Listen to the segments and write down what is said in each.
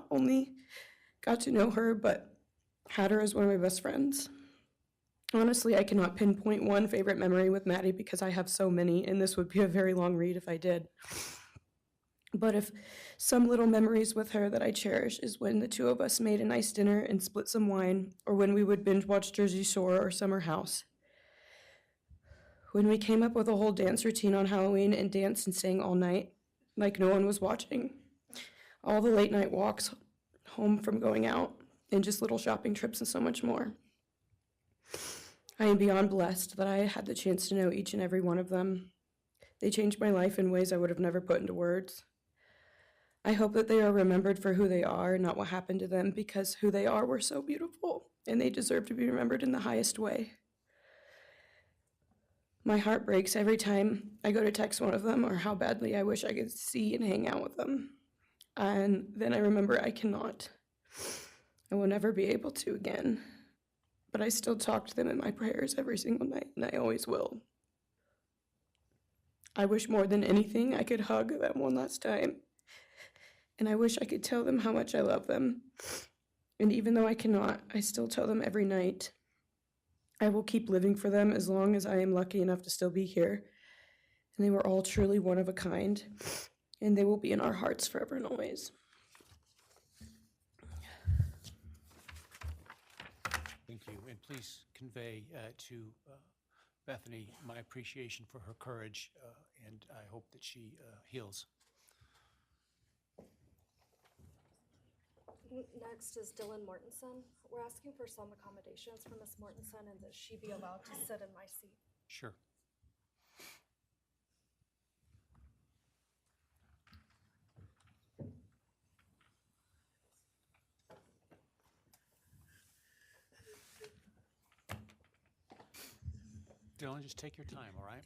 not only got to know her, but had her as one of my best friends. Honestly, I cannot pinpoint one favorite memory with Maddie because I have so many, and this would be a very long read if I did. But if some little memories with her that I cherish is when the two of us made a nice dinner and split some wine, or when we would binge watch Jersey Shore or Summer House. When we came up with a whole dance routine on Halloween and danced and sang all night, like no one was watching. All the late night walks home from going out, and just little shopping trips and so much more. I am beyond blessed that I had the chance to know each and every one of them. They changed my life in ways I would have never put into words. I hope that they are remembered for who they are, not what happened to them, because who they are were so beautiful, and they deserve to be remembered in the highest way. My heart breaks every time I go to text one of them or how badly I wish I could see and hang out with them. And then I remember I cannot. I will never be able to again. But I still talk to them in my prayers every single night, and I always will. I wish more than anything I could hug them one last time. And I wish I could tell them how much I love them. And even though I cannot, I still tell them every night. I will keep living for them as long as I am lucky enough to still be here. And they were all truly one of a kind, and they will be in our hearts forever and always. Thank you, and please convey to Bethany my appreciation for her courage, and I hope that she heals. Next is Dylan Mortensen. We're asking for some accommodations for Miss Mortensen and that she be allowed to sit in my seat. Sure. Dylan, just take your time, all right?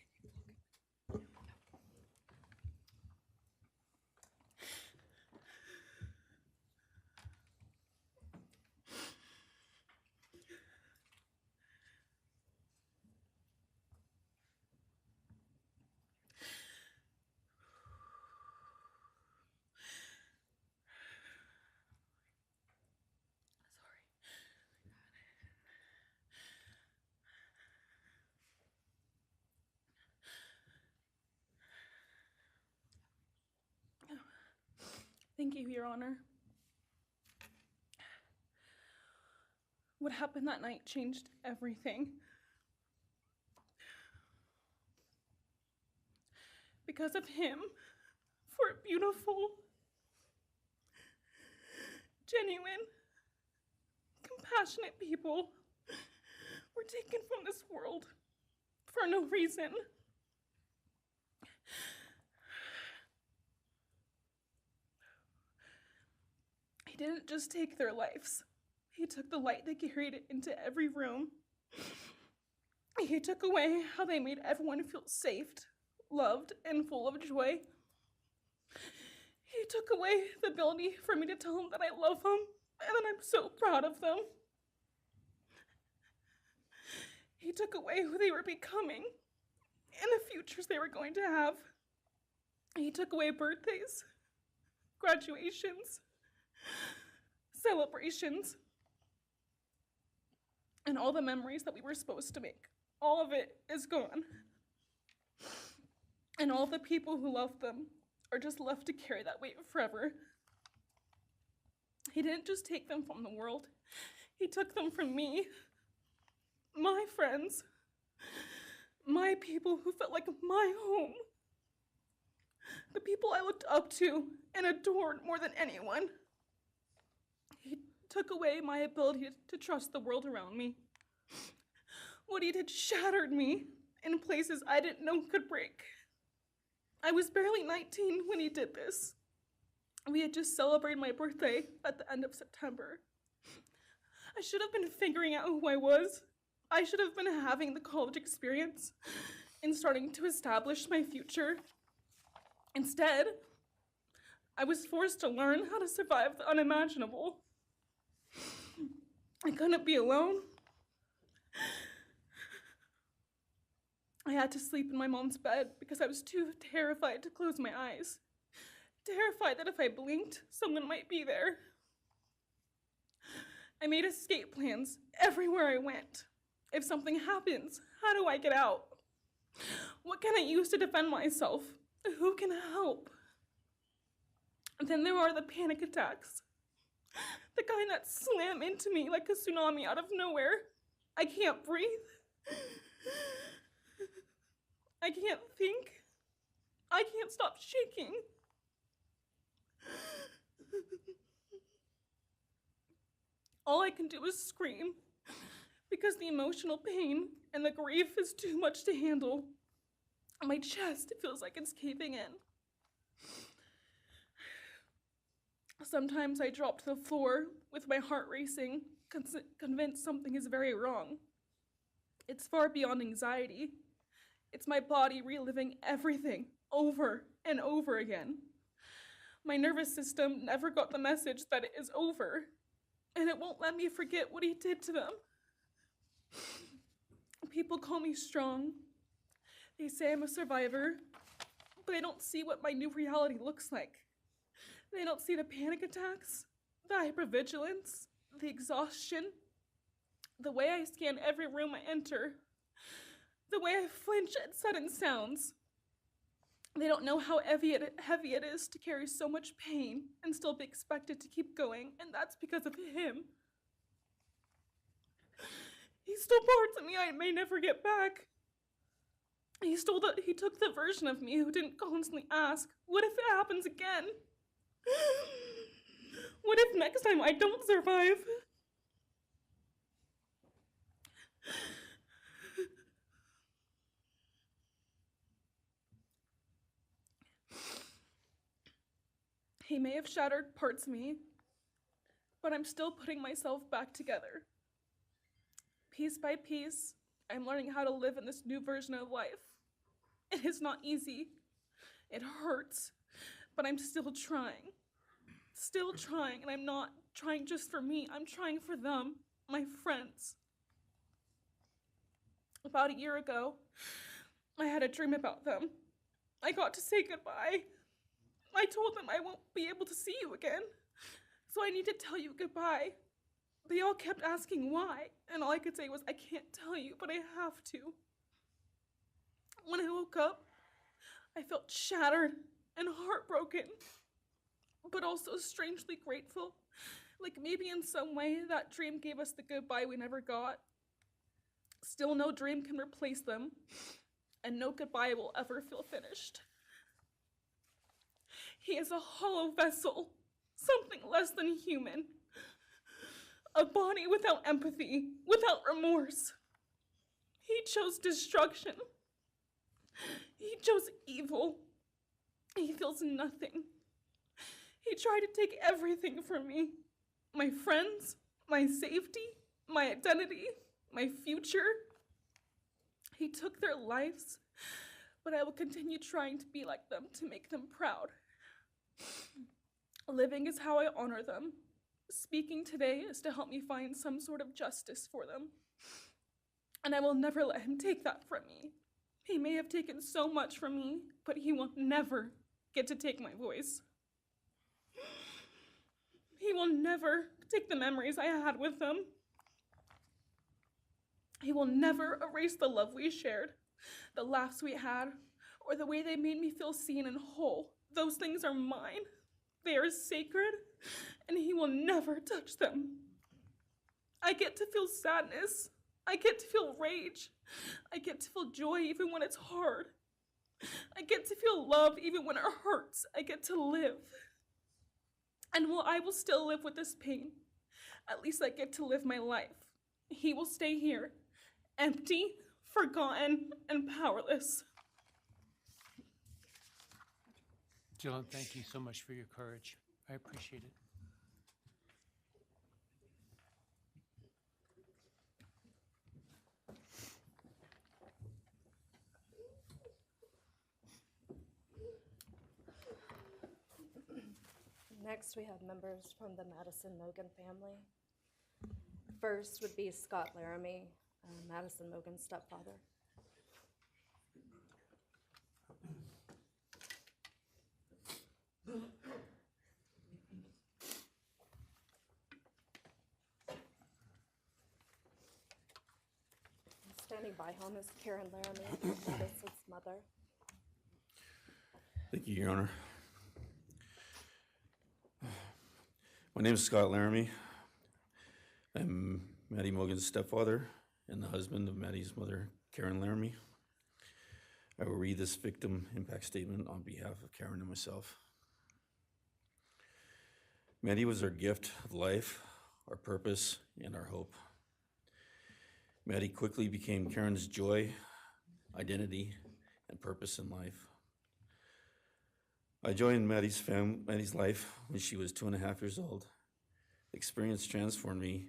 Thank you, Your Honor. What happened that night changed everything. Because of him, four beautiful, genuine, compassionate people were taken from this world for no reason. He didn't just take their lives. He took the light they carried into every room. He took away how they made everyone feel safe, loved, and full of joy. He took away the ability for me to tell them that I love them and that I'm so proud of them. He took away who they were becoming and the futures they were going to have. He took away birthdays, graduations, celebrations, and all the memories that we were supposed to make. All of it is gone. And all the people who loved them are just left to carry that weight forever. He didn't just take them from the world. He took them from me, my friends, my people who felt like my home, the people I looked up to and adored more than anyone. He took away my ability to trust the world around me. What he did shattered me in places I didn't know could break. I was barely 19 when he did this. We had just celebrated my birthday at the end of September. I should have been figuring out who I was. I should have been having the college experience and starting to establish my future. Instead, I was forced to learn how to survive the unimaginable. I couldn't be alone. I had to sleep in my mom's bed because I was too terrified to close my eyes. Terrified that if I blinked, someone might be there. I made escape plans everywhere I went. If something happens, how do I get out? What can I use to defend myself? Who can help? And then there are the panic attacks. The kind that slam into me like a tsunami out of nowhere. I can't breathe. I can't think. I can't stop shaking. All I can do is scream because the emotional pain and the grief is too much to handle. My chest feels like it's caving in. Sometimes I drop to the floor with my heart racing, convinced something is very wrong. It's far beyond anxiety. It's my body reliving everything over and over again. My nervous system never got the message that it is over, and it won't let me forget what he did to them. People call me strong. They say I'm a survivor, but they don't see what my new reality looks like. They don't see the panic attacks, the hypervigilance, the exhaustion, the way I scan every room I enter, the way I flinch at sudden sounds. They don't know how heavy it is to carry so much pain and still be expected to keep going, and that's because of him. He stole parts of me I may never get back. He took the version of me who didn't constantly ask, what if it happens again? What if next time I don't survive? He may have shattered parts of me, but I'm still putting myself back together. Piece by piece, I'm learning how to live in this new version of life. It is not easy. It hurts, but I'm still trying. Still trying, and I'm not trying just for me. I'm trying for them, my friends. About a year ago, I had a dream about them. I got to say goodbye. I told them I won't be able to see you again, so I need to tell you goodbye. They all kept asking why, and all I could say was, I can't tell you, but I have to. When I woke up, I felt shattered and heartbroken, but also strangely grateful. Like maybe in some way that dream gave us the goodbye we never got. Still, no dream can replace them, and no goodbye will ever feel finished. He is a hollow vessel, something less than human. A body without empathy, without remorse. He chose destruction. He chose evil. He feels nothing. He tried to take everything from me. My friends, my safety, my identity, my future. He took their lives, but I will continue trying to be like them, to make them proud. Living is how I honor them. Speaking today is to help me find some sort of justice for them. And I will never let him take that from me. He may have taken so much from me, but he will never get to take my voice. He will never take the memories I had with them. He will never erase the love we shared, the laughs we had, or the way they made me feel seen and whole. Those things are mine. They are sacred, and he will never touch them. I get to feel sadness. I get to feel rage. I get to feel joy even when it's hard. I get to feel love even when it hurts. I get to live. And while I will still live with this pain, at least I get to live my life. He will stay here, empty, forgotten, and powerless. Dylan, thank you so much for your courage. I appreciate it. Next, we have members from the Madison Mogen family. First would be Scott Laramie, Madison Mogen's stepfather. standing by home is Karen Laramie, Madison's mother. Thank you, Your Honor. My name is Scott Laramie. I'm Maddie Mogen's stepfather and the husband of Maddie's mother, Karen Laramie. I will read this victim impact statement on behalf of Karen and myself. Maddie was our gift of life, our purpose, and our hope. Maddie quickly became Karen's joy, identity, and purpose in life. I joined Maddie's life when she was 2.5 years old. The experience transformed me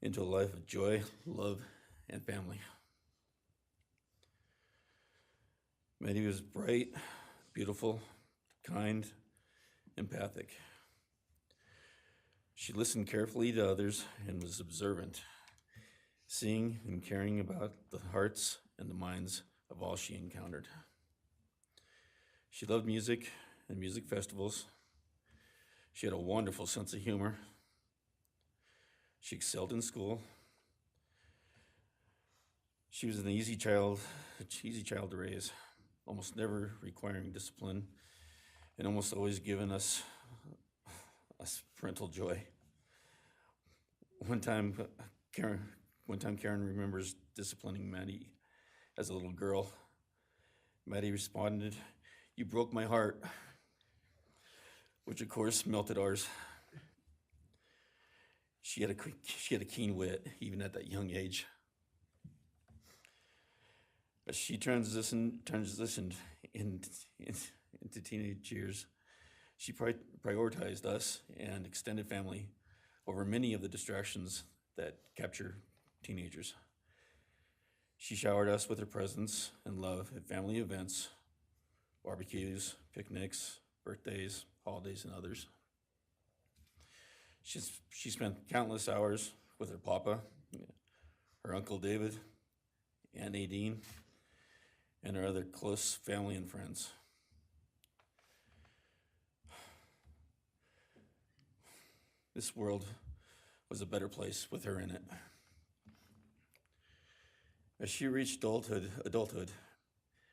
into a life of joy, love, and family. Maddie was bright, beautiful, kind, empathic. She listened carefully to others and was observant, seeing and caring about the hearts and the minds of all she encountered. She loved music and music festivals. She had a wonderful sense of humor. She excelled in school. She was an easy child to raise, almost never requiring discipline, and almost always giving us parental joy. One time Karen remembers disciplining Maddie as a little girl. Maddie responded, "You broke my heart," which of course melted ours. She had a keen wit, even at that young age. As she transitioned into teenage years, she prioritized us and extended family over many of the distractions that capture teenagers. She showered us with her presence and love at family events, barbecues, picnics, birthdays, holidays, and others. She spent countless hours with her papa, her Uncle David, Aunt Nadine, and her other close family and friends. This world was a better place with her in it. As she reached adulthood,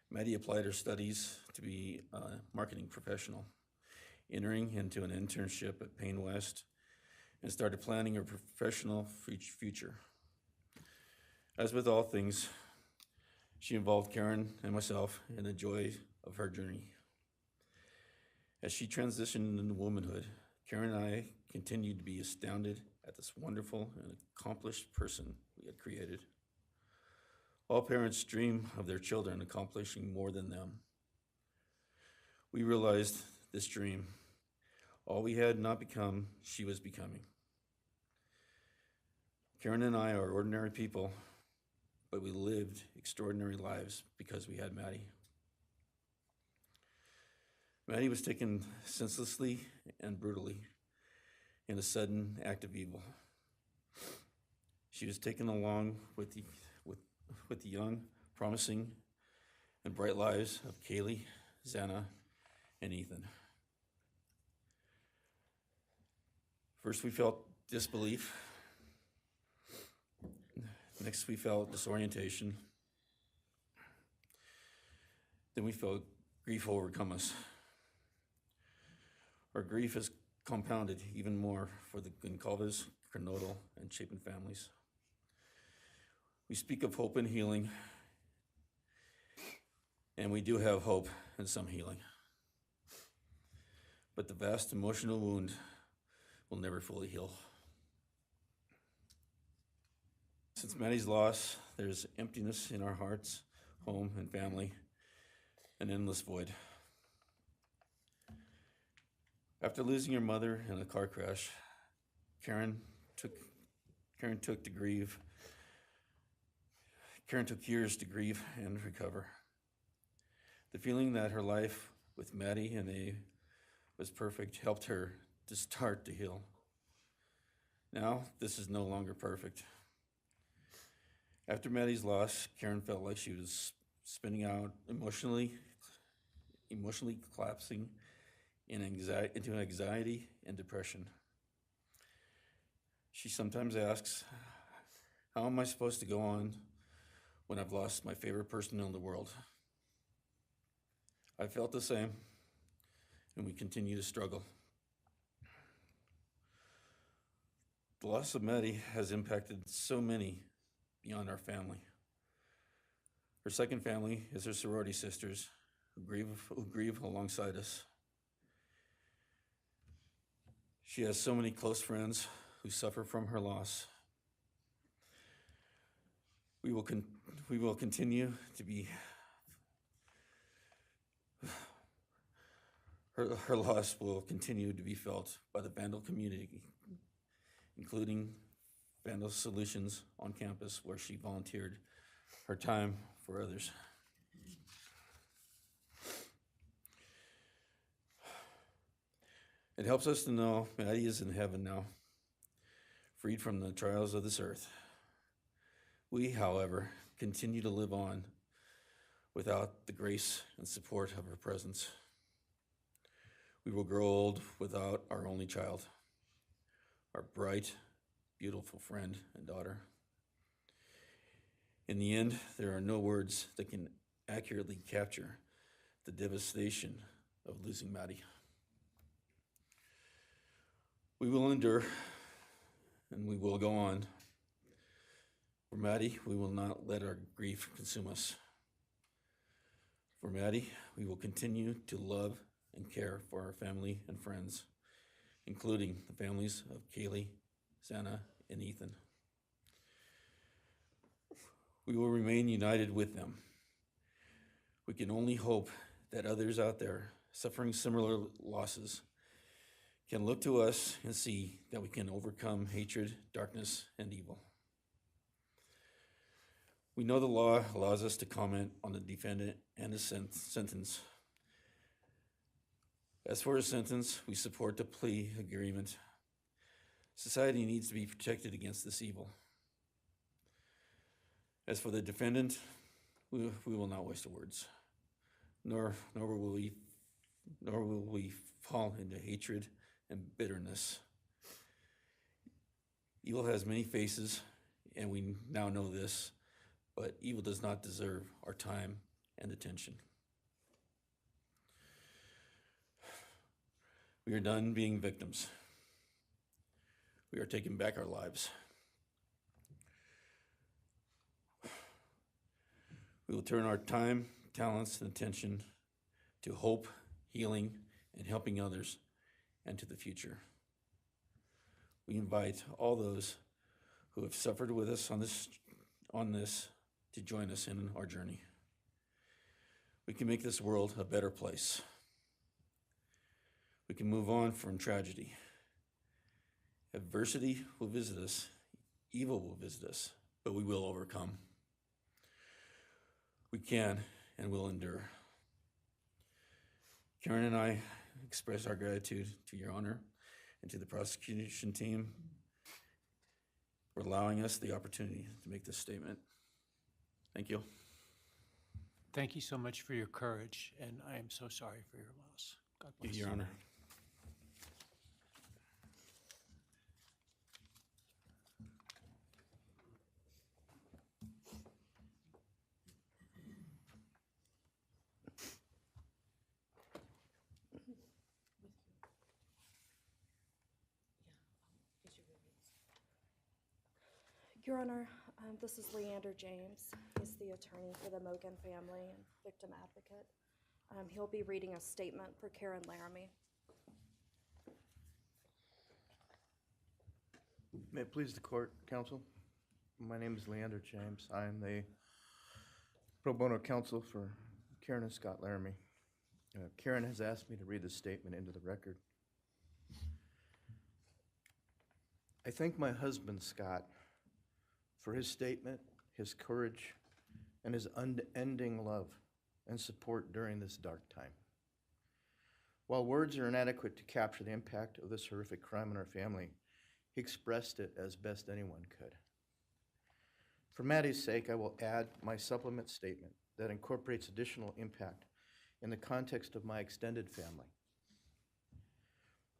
Maddie applied her studies to be a marketing professional, entering into an internship at Payne West, and started planning her professional future. As with all things, she involved Karen and myself in the joy of her journey. As she transitioned into womanhood, Karen and I continued to be astounded at this wonderful and accomplished person we had created. All parents dream of their children accomplishing more than them. We realized this dream, all we had not become, she was becoming. Karen and I are ordinary people, but we lived extraordinary lives because we had Maddie. Maddie was taken senselessly and brutally in a sudden act of evil. She was taken along with the young, promising, and bright lives of Kaylee, Xana, and Ethan. First, we felt disbelief. Next, we felt disorientation. Then we felt grief overcome us. Our grief is compounded even more for the Goncalves, Kernodle, and Chapin families. We speak of hope and healing, and we do have hope and some healing. But the vast emotional wound will never fully heal. Since Maddie's loss, there's emptiness in our hearts, home, and family, an endless void. After losing her mother in a car crash, Karen took years to grieve and recover. The feeling that her life with Maddie and Abe was perfect helped her to start to heal. Now, this is no longer perfect. After Maddie's loss, Karen felt like she was spinning out emotionally collapsing into anxiety and depression. She sometimes asks, how am I supposed to go on when I've lost my favorite person in the world. I felt the same, and we continue to struggle. The loss of Maddie has impacted so many beyond our family. Her second family is her sorority sisters who grieve alongside us. She has so many close friends who suffer from her loss. We will continue to be, her loss will continue to be felt by the Vandal community, including Vandal Solutions on campus, where she volunteered her time for others. It helps us to know Maddie is in heaven now, freed from the trials of this earth. We, however, continue to live on without the grace and support of her presence. We will grow old without our only child, our bright, beautiful friend and daughter. In the end, there are no words that can accurately capture the devastation of losing Maddie. We will endure, and we will go on. For Maddie, we will not let our grief consume us. For Maddie, we will continue to love and care for our family and friends, including the families of Kaylee, Xana, and Ethan. We will remain united with them. We can only hope that others out there suffering similar losses can look to us and see that we can overcome hatred, darkness, and evil. We know the law allows us to comment on the defendant and his sentence. As for his sentence, we support the plea agreement. Society needs to be protected against this evil. As for the defendant, we will not waste words, nor will we fall into hatred and bitterness. Evil has many faces, and we now know this, but evil does not deserve our time and attention. We are done being victims. We are taking back our lives. We will turn our time, talents, and attention to hope, healing, and helping others, and to the future. We invite all those who have suffered with us on this to join us in our journey. We can make this world a better place. We can move on from tragedy. Adversity will visit us, evil will visit us, but we will overcome. We can and will endure. Karen and I express our gratitude to Your Honor and to the prosecution team for allowing us the opportunity to make this statement. Thank you. Thank you so much for your courage, and I am so sorry for your loss. God bless. Your Honor. Your Honor, this is Leander James. He's the attorney for the Mogen family and victim advocate. He'll be reading a statement for Karen Laramie. May it please the court, counsel? My name is Leander James. I am the pro bono counsel for Karen and Scott Laramie. Karen has asked me to read this statement into the record. I thank my husband, Scott, for his statement, his courage, and his unending love and support during this dark time. While words are inadequate to capture the impact of this horrific crime on our family, he expressed it as best anyone could. For Maddie's sake, I will add my supplement statement that incorporates additional impact in the context of my extended family.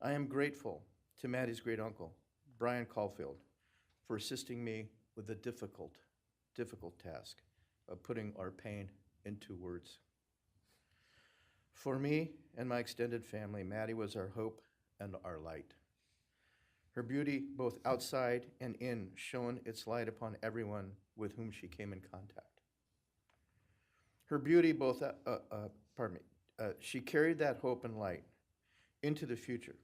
I am grateful to Maddie's great uncle, Bryan Kohberger, for assisting me with the difficult task of putting our pain into words. For me and my extended family, Maddie was our hope and our light. Her beauty, both outside and in, shone its light upon everyone with whom she came in contact. Her beauty, she carried that hope and light into the future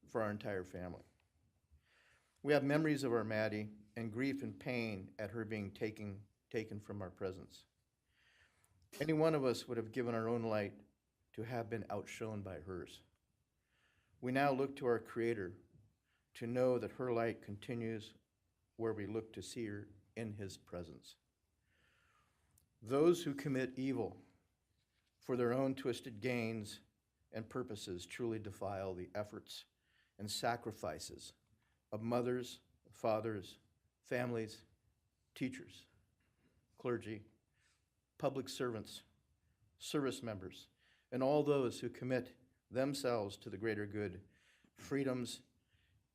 for our entire family. We have memories of our Maddie and grief and pain at her being taken from our presence. Any one of us would have given our own light to have been outshone by hers. We now look to our Creator to know that her light continues where we look to see her in His presence. Those who commit evil for their own twisted gains and purposes truly defile the efforts and sacrifices of mothers, fathers, families, teachers, clergy, public servants, service members, and all those who commit themselves to the greater good, freedoms,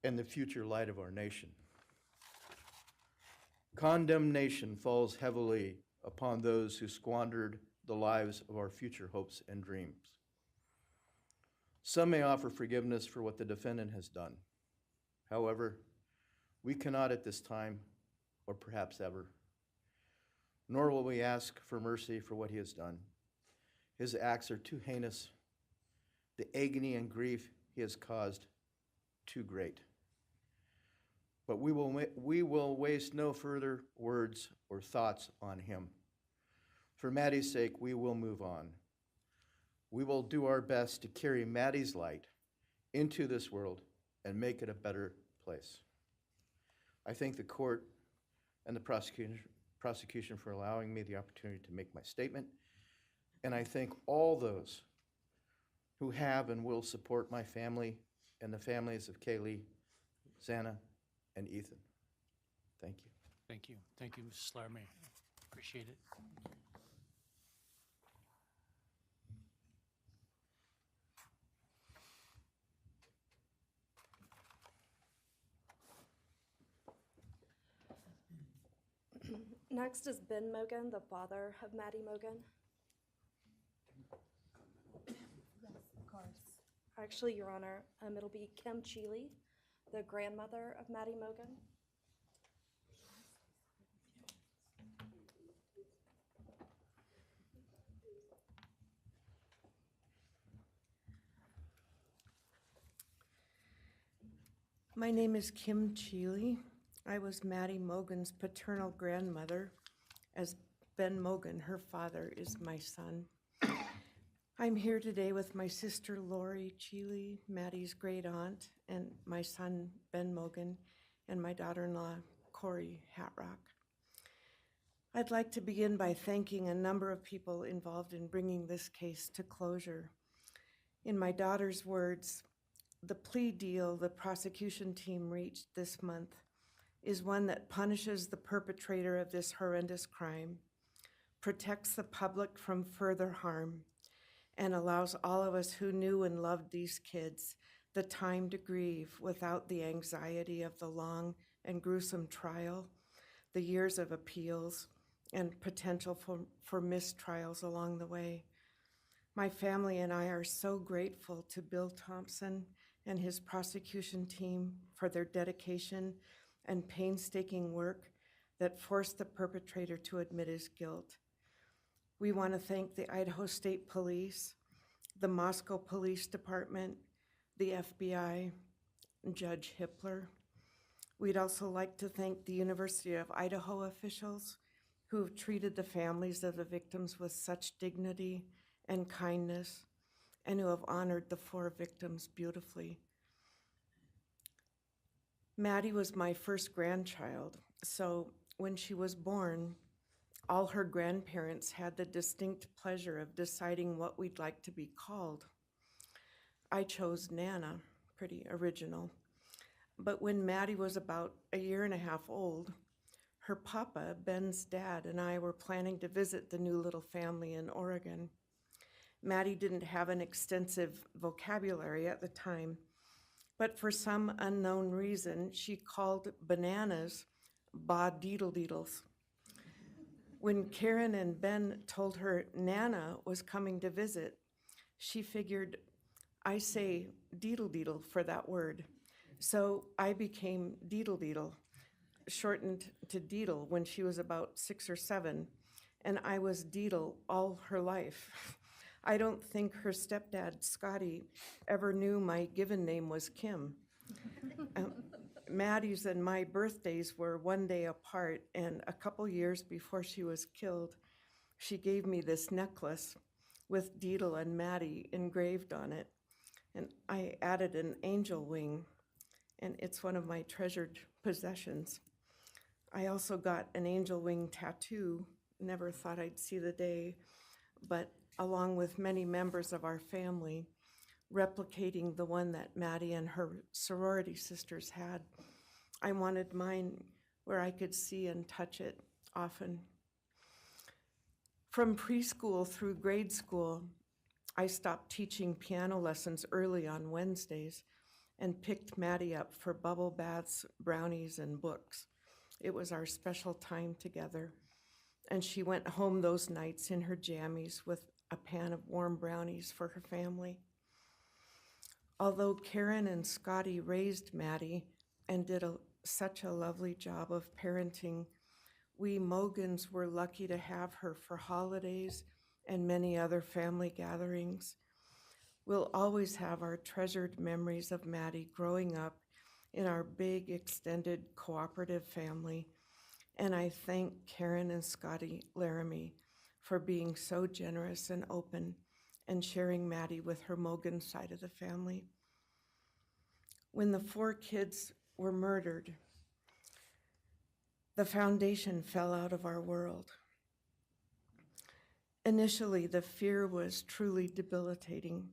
and the future light of our nation. Condemnation falls heavily upon those who squandered the lives of our future hopes and dreams. Some may offer forgiveness for what the defendant has done. However, we cannot at this time, or perhaps ever, nor will we ask for mercy for what he has done. His acts are too heinous. The agony and grief he has caused, too great. But we will waste no further words or thoughts on him. For Maddie's sake, we will move on. We will do our best to carry Maddie's light into this world and make it a better place. I thank the court and the prosecution for allowing me the opportunity to make my statement, and I thank all those who have and will support my family and the families of Kaylee, Xana, and Ethan. Thank you. Thank you. Thank you, Mrs. Slarmy. Appreciate it. Next is Ben Mogen, the father of Maddie Mogen. Actually, Your Honor, it'll be Kim Cheeley, the grandmother of Maddie Mogen. My name is Kim Cheeley. I was Maddie Mogen's paternal grandmother, as Ben Mogen, her father, is my son. I'm here today with my sister Lori Cheeley, Maddie's great aunt, and my son Ben Mogen, and my daughter-in-law Corey Hatrock. I'd like to begin by thanking a number of people involved in bringing this case to closure. In my daughter's words, the plea deal the prosecution team reached this month is one that punishes the perpetrator of this horrendous crime, protects the public from further harm, and allows all of us who knew and loved these kids the time to grieve without the anxiety of the long and gruesome trial, the years of appeals, and potential for mistrials along the way. My family and I are so grateful to Bill Thompson and his prosecution team for their dedication and painstaking work that forced the perpetrator to admit his guilt. We want to thank the Idaho State Police, the Moscow Police Department, the FBI, and Judge Hippler. We'd also like to thank the University of Idaho officials who have treated the families of the victims with such dignity and kindness, and who have honored the 4 victims beautifully. Maddie was my first grandchild, so when she was born, all her grandparents had the distinct pleasure of deciding what we'd like to be called. I chose Nana, pretty original. But when Maddie was about 1.5 years old, her papa, Ben's dad, and I were planning to visit the new little family in Oregon. Maddie didn't have an extensive vocabulary at the time, but for some unknown reason, she called bananas ba-deedle-deedles. When Karen and Ben told her Nana was coming to visit, she figured I say deedle deedle for that word. So I became Deedle Deedle, shortened to Deedle when she was about 6 or 7, and I was Deedle all her life. I don't think her stepdad, Scotty, ever knew my given name was Kim. Maddie's and my birthdays were one day apart, and a couple years before she was killed, she gave me this necklace with Deedle and Maddie engraved on it, and I added an angel wing, and it's one of my treasured possessions. I also got an angel wing tattoo, never thought I'd see the day, but along with many members of our family, replicating the one that Maddie and her sorority sisters had. I wanted mine where I could see and touch it often. From preschool through grade school, I stopped teaching piano lessons early on Wednesdays and picked Maddie up for bubble baths, brownies, and books. It was our special time together, and she went home those nights in her jammies with a pan of warm brownies for her family. Although Karen and Scotty raised Maddie and did such a lovely job of parenting, we Mogens were lucky to have her for holidays and many other family gatherings. We'll always have our treasured memories of Maddie growing up in our big, extended, cooperative family, and I thank Karen and Scotty Laramie for being so generous and open and sharing Maddie with her Mogen side of the family. When the 4 kids were murdered, the foundation fell out of our world. Initially, the fear was truly debilitating.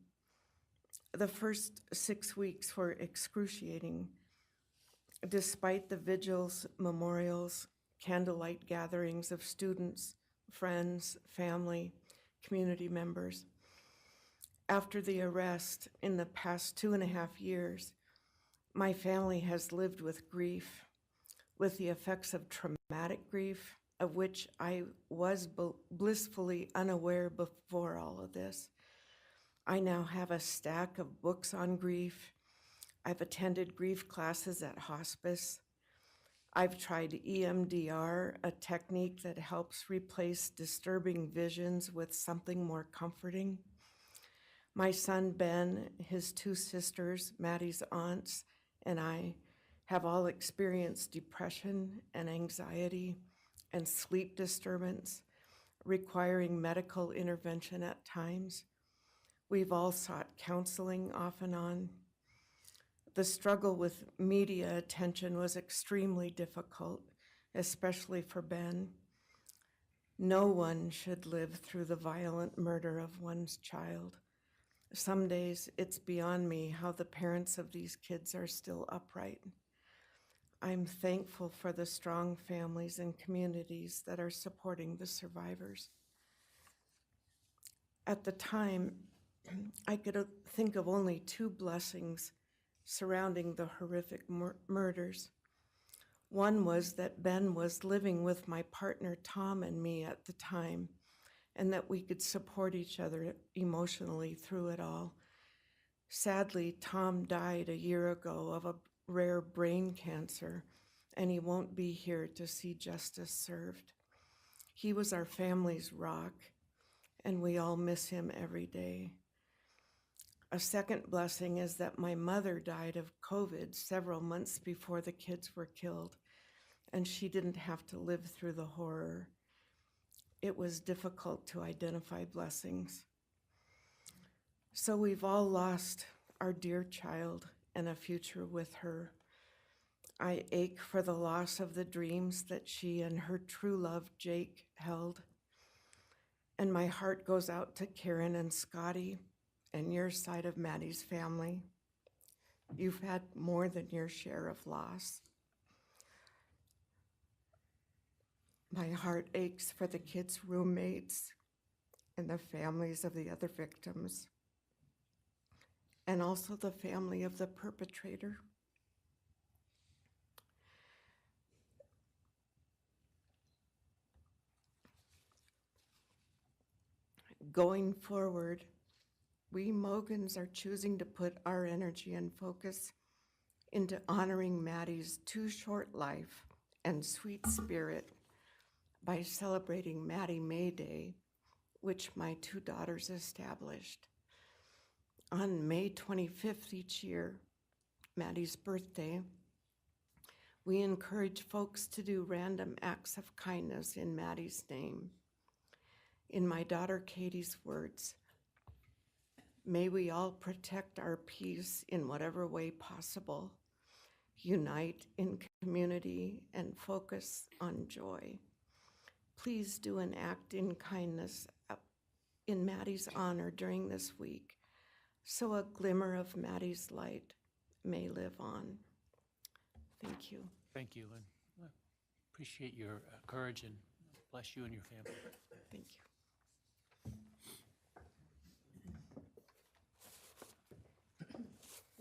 The first 6 weeks were excruciating. Despite the vigils, memorials, candlelight gatherings of students, friends, family, community members. After the arrest, in the past 2.5 years, my family has lived with grief, with the effects of traumatic grief, of which I was blissfully unaware before all of this. I now have a stack of books on grief. I've attended grief classes at hospice. I've tried EMDR, a technique that helps replace disturbing visions with something more comforting. My son Ben, his 2 sisters, Maddie's aunts, and I have all experienced depression and anxiety and sleep disturbance, requiring medical intervention at times. We've all sought counseling off and on. The struggle with media attention was extremely difficult, especially for Ben. No one should live through the violent murder of one's child. Some days it's beyond me how the parents of these kids are still upright. I'm thankful for the strong families and communities that are supporting the survivors. At the time, I could think of only 2 blessings surrounding the horrific murders. One was that Ben was living with my partner Tom and me at the time, and that we could support each other emotionally through it all. Sadly, Tom died a year ago of a rare brain cancer, and he won't be here to see justice served. He was our family's rock, and we all miss him every day. A second blessing is that my mother died of COVID several months before the kids were killed, and she didn't have to live through the horror. It was difficult to identify blessings. So we've all lost our dear child and a future with her. I ache for the loss of the dreams that she and her true love, Jake, held. And my heart goes out to Karen and Scotty and your side of Maddie's family. You've had more than your share of loss. My heart aches for the kids' roommates and the families of the other victims, and also the family of the perpetrator. Going forward, we Mogans are choosing to put our energy and focus into honoring Maddie's too short life and sweet spirit by celebrating Maddie May Day, which my two daughters established. On May 25th each year, Maddie's birthday, we encourage folks to do random acts of kindness in Maddie's name. In my daughter Katie's words, may we all protect our peace in whatever way possible, unite in community, and focus on joy. Please do an act in kindness in Maddie's honor during this week, so a glimmer of Maddie's light may live on. Thank you. Thank you, and I appreciate your courage, and bless you and your family. Thank you.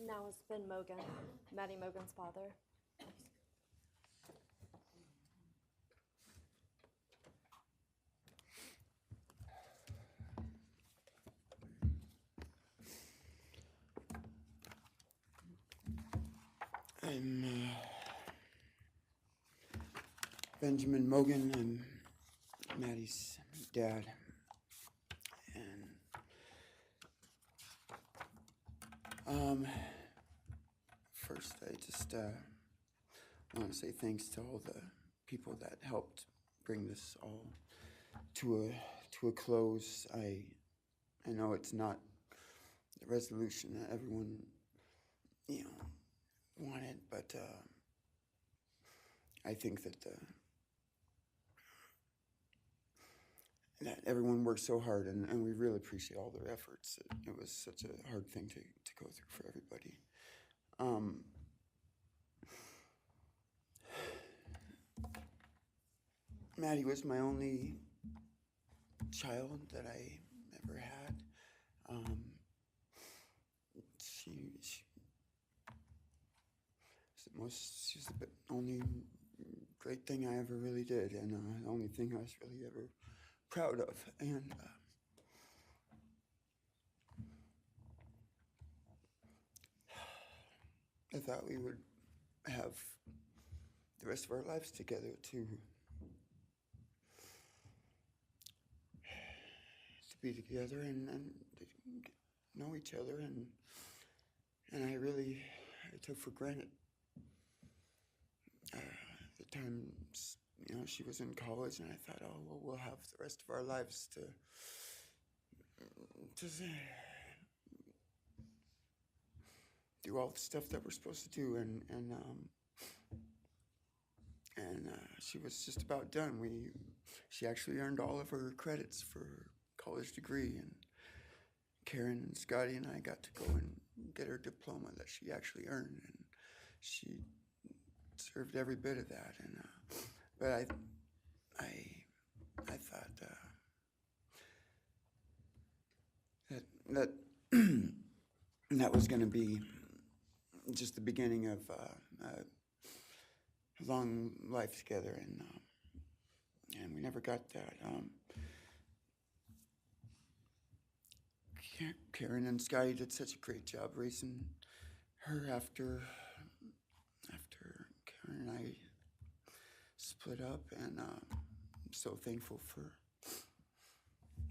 Now is Ben Mogen, Maddie Mogen's father. I'm Benjamin Mogen. I'm Maddie's dad. And first, I just want to say thanks to all the people that helped bring this all to a close. I know it's not the resolution that everyone, wanted, but I think that that everyone worked so hard, and we really appreciate all their efforts. It was such a hard thing to go through for everybody. Maddie was my only child that I ever had. She's the only great thing I ever really did, and the only thing I was really ever proud of. And I thought we would have the rest of our lives together to be together and to know each other, and I took for granted the times, she was in college, and I thought, oh, well, we'll have the rest of our lives to do all the stuff that we're supposed to do, and she was just about done. She actually earned all of her credits for her college degree, and Karen and Scotty and I got to go and get her diploma that she actually earned, and she served every bit of that. And but I thought that that was going to be just the beginning of a long life together, and we never got that. Karen and Scotty did such a great job raising her after Karen and I split up, and I'm so thankful for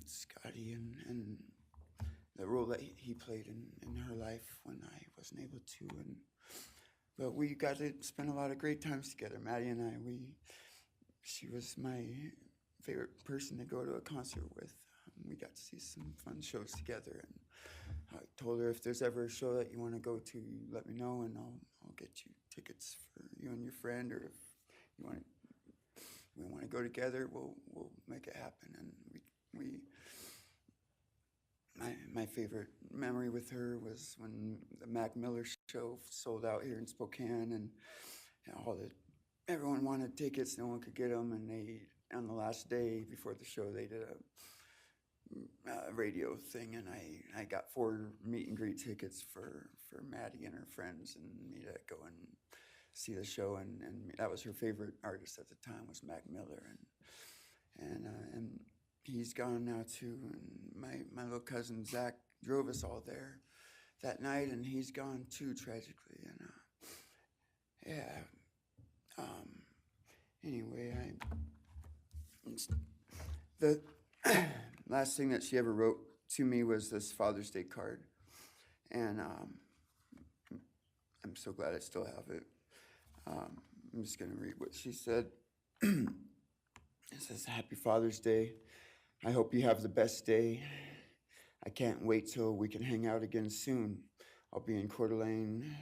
Scotty and the role that he played in her life when I wasn't able to. But we got to spend a lot of great times together, Maddie and I. She was my favorite person to go to a concert with. We got to see some fun shows together, and I told her, if there's ever a show that you want to go to, let me know, and I'll get you tickets for you and your friend, or if we want to go together, we'll make it happen. And my favorite memory with her was when the Mac Miller show sold out here in Spokane, and everyone wanted tickets, no one could get them, and on the last day before the show, they did a radio thing, and I got 4 meet and greet tickets for Maddie and her friends and me to go and see the show, and that was her favorite artist at the time, was Mac Miller, and he's gone now too. And my little cousin Zach drove us all there that night, and he's gone too, tragically. And anyway, the last thing that she ever wrote to me was this Father's Day card, and I'm so glad I still have it. I'm just gonna read what she said. It says, "Happy Father's Day. I hope you have the best day. I can't wait till we can hang out again soon. I'll be in Coeur d'Alene,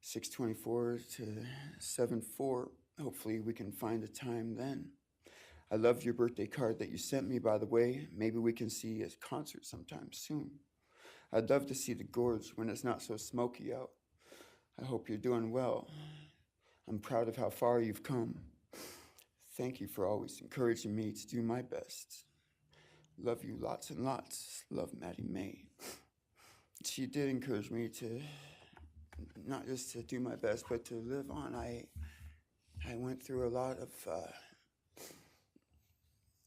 6:24 to 7:4. Hopefully we can find a time then. I loved your birthday card that you sent me, by the way. Maybe we can see a concert sometime soon. I'd love to see the gorge when it's not so smoky out. I hope you're doing well. I'm proud of how far you've come. Thank you for always encouraging me to do my best. Love you lots and lots. Love, Maddie May." She did encourage me to not just to do my best, but to live on. I went through a lot of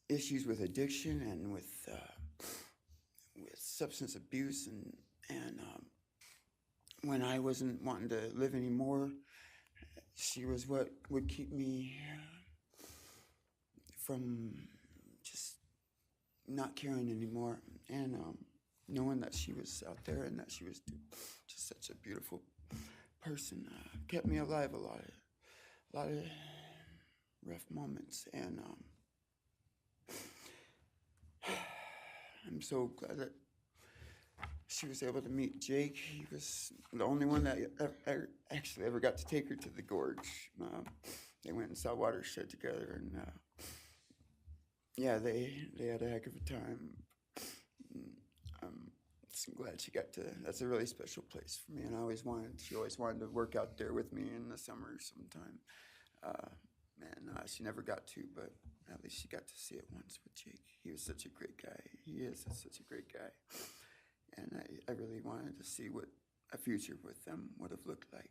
issues with addiction and with substance abuse, and when I wasn't wanting to live anymore, she was what would keep me from just not caring anymore, and knowing that she was out there and that she was just such a beautiful person kept me alive. A lot of rough moments, and I'm so glad that she was able to meet Jake. He was the only one that actually ever got to take her to the gorge. They went and saw Watershed together, and yeah, they had a heck of a time. I'm glad she got to. That's a really special place for me, and she always wanted to work out there with me in the summer sometime. She never got to, but at least she got to see it once with Jake. He was such a great guy. He is such a great guy, and I really wanted to see what a future with them would have looked like.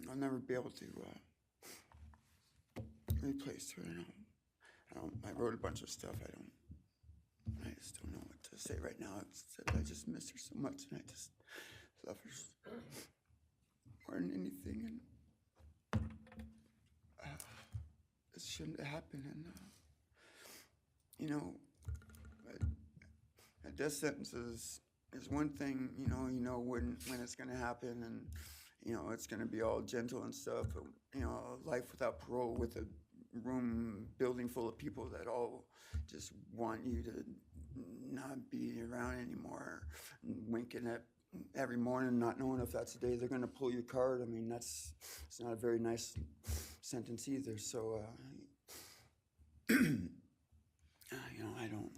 I'll never be able to replace her. I wrote a bunch of stuff. I just don't know what to say right now. I just miss her so much, and I just love her more than anything. And it shouldn't have happened. And a death sentence is one thing. You know when it's going to happen, and it's going to be all gentle and stuff. But life without parole, with a building full of people that all just want you to not be around anymore, winking at every morning, not knowing if that's the day they're going to pull your card. I mean, it's not a very nice sentence either. So, I don't know.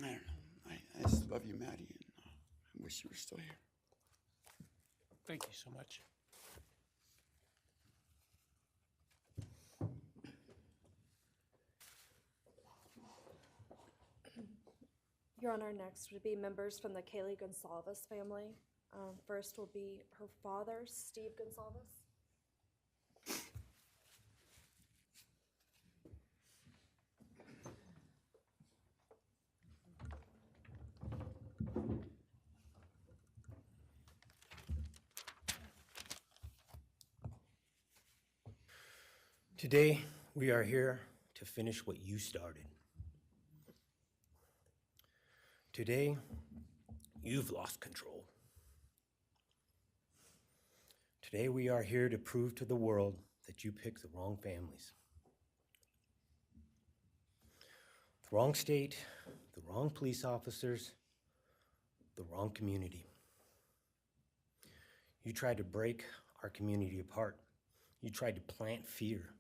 I just love you, Maddie, and I wish you were still here. Thank you so much. Your Honor, next would be members from the Kaylee Goncalves family. First will be her father, Steve Goncalves. Today, we are here to finish what you started. Today, you've lost control. Today, we are here to prove to the world that you picked the wrong families. The wrong state, the wrong police officers, the wrong community. You tried to break our community apart. You tried to plant fear.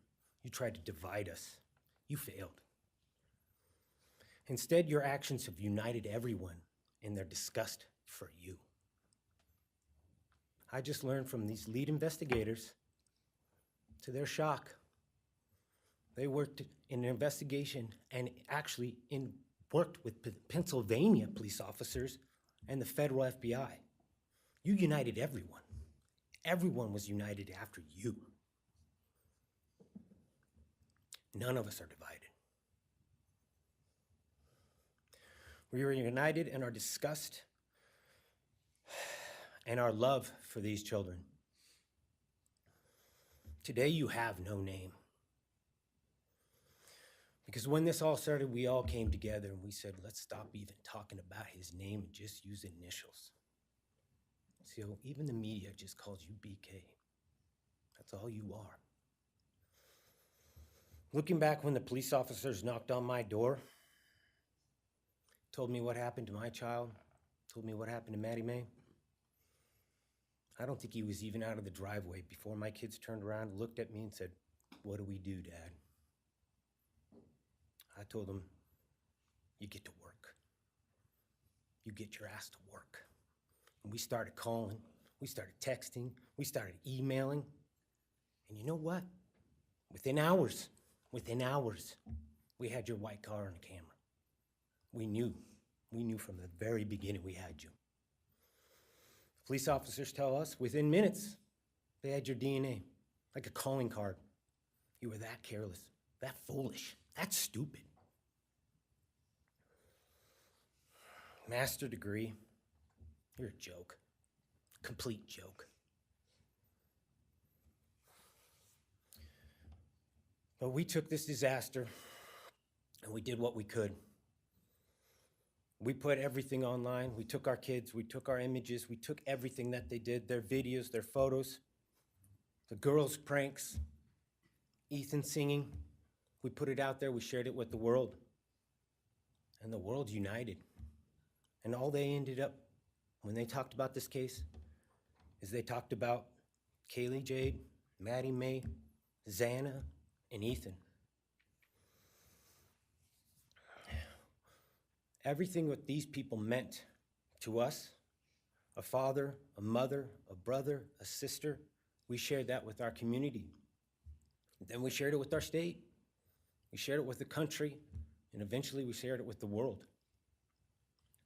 You tried to divide us. You failed. Instead, your actions have united everyone in their disgust for you. I just learned from these lead investigators To their shock, they worked in an investigation and actually worked with Pennsylvania police officers and the federal FBI. You united everyone. Everyone was united after you. None of us are divided. We are united in our disgust and our love for these children. Today you have no name. Because when this all started, we all came together and we said, let's stop even talking about his name and just use initials. So even the media just calls you BK. That's all you are. Looking back when the police officers knocked on my door, told me what happened to my child, told me what happened to Maddie Mae, I don't think he was even out of the driveway before my kids turned around, looked at me and said, what do we do, Dad? I told them, you get to work. You get your ass to work. And we started calling, we started texting, we started emailing. And you know what? Within hours, we had your white car on camera. We knew from the very beginning we had you. Police officers tell us within minutes they had your DNA, like a calling card. You were that careless, that foolish, that stupid. Master degree, you're a joke, complete joke. But we took this disaster and we did what we could. We put everything online. We took our kids, we took our images, we took everything that they did, their videos, their photos, the girls' pranks, Ethan singing. We put it out there, we shared it with the world. And the world united. And all they ended up, when they talked about this case, is they talked about Kaylee Jade, Maddie Mae, Xana, and Ethan. Everything what these people meant to us, a father, a mother, a brother, a sister, we shared that with our community. Then we shared it with our state. We shared it with the country, and eventually we shared it with the world.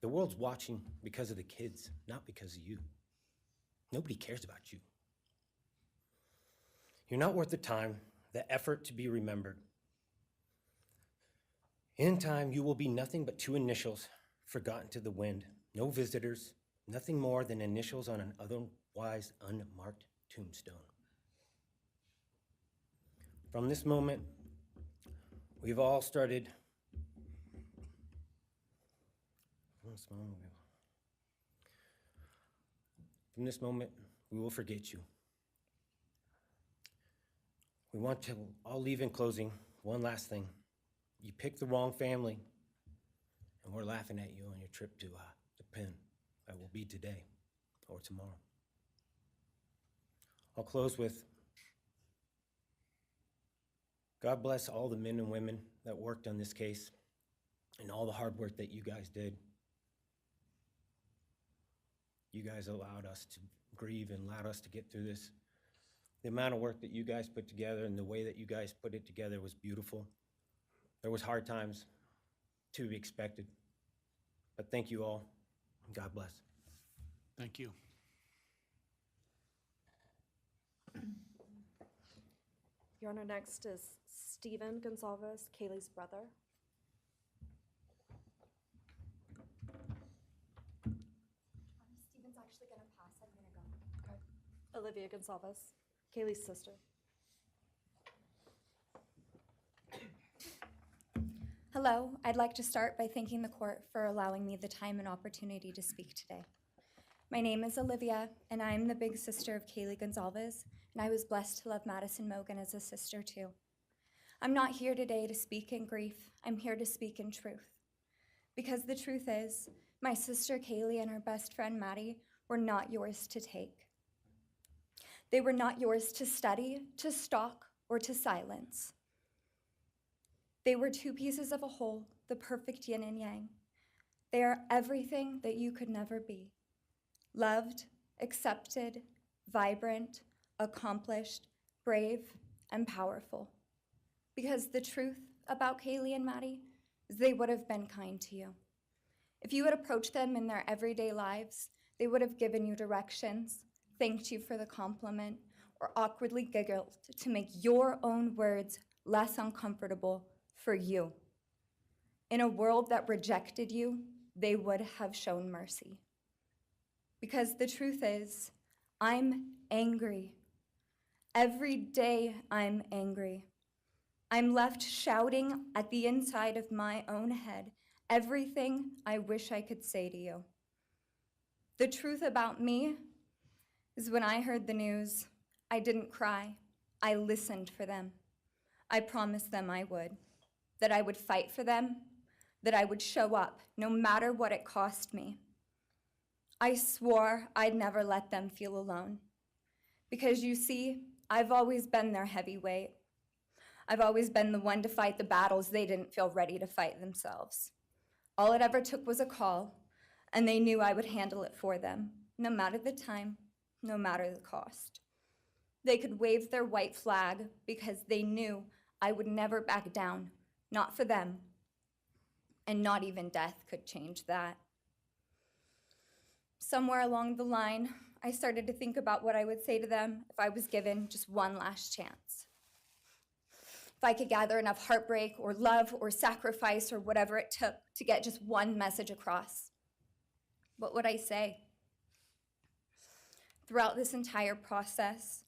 The world's watching because of the kids, not because of you. Nobody cares about you. You're not worth the time, the effort to be remembered. In time, you will be nothing but two initials forgotten to the wind. No visitors, nothing more than initials on an otherwise unmarked tombstone. From this moment, we've all started. From this moment, we will forget you. We want to all leave in closing one last thing. You picked the wrong family, and we're laughing at you on your trip to the pen that will be today or tomorrow. I'll close with, God bless all the men and women that worked on this case and all the hard work that you guys did. You guys allowed us to grieve and allowed us to get through this. The amount of work that you guys put together and the way that you guys put it together was beautiful. There was hard times to be expected, but thank you all. God bless. Thank you. Your Honor, next is Stephen Goncalves, Kaylee's brother. Stephen's actually gonna pass. I'm gonna go. Okay. Olivia Goncalves, Kaylee's sister. Hello, I'd like to start by thanking the court for allowing me the time and opportunity to speak today. My name is Olivia, and I am the big sister of Kaylee Goncalves, and I was blessed to love Madison Mogen as a sister too. I'm not here today to speak in grief, I'm here to speak in truth. Because the truth is, my sister Kaylee and her best friend Maddie were not yours to take. They were not yours to study, to stalk, or to silence. They were two pieces of a whole, the perfect yin and yang. They are everything that you could never be. Loved, accepted, vibrant, accomplished, brave, and powerful. Because the truth about Kaylee and Maddie is they would have been kind to you. If you had approached them in their everyday lives, they would have given you directions, thanked you for the compliment, or awkwardly giggled to make your own words less uncomfortable for you. In a world that rejected you, they would have shown mercy. Because the truth is, I'm angry. Every day I'm angry. I'm left shouting at the inside of my own head everything I wish I could say to you. The truth about me is when I heard the news, I didn't cry. I listened for them. I promised them I would, that I would fight for them, that I would show up no matter what it cost me. I swore I'd never let them feel alone. Because you see, I've always been their heavyweight. I've always been the one to fight the battles they didn't feel ready to fight themselves. All it ever took was a call, and they knew I would handle it for them, no matter the time, no matter the cost. They could wave their white flag because they knew I would never back down, not for them, and not even death could change that. Somewhere along the line, I started to think about what I would say to them if I was given just one last chance. If I could gather enough heartbreak or love or sacrifice or whatever it took to get just one message across, what would I say? Throughout this entire process,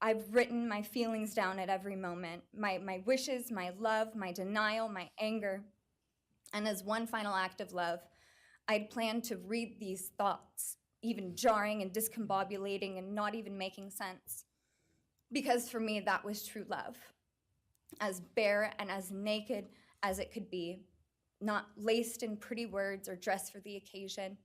I've written my feelings down at every moment, my wishes, my love, my denial, my anger. And as one final act of love, I'd planned to read these thoughts, even jarring and discombobulating and not even making sense. Because for me, that was true love. As bare and as naked as it could be, not laced in pretty words or dressed for the occasion,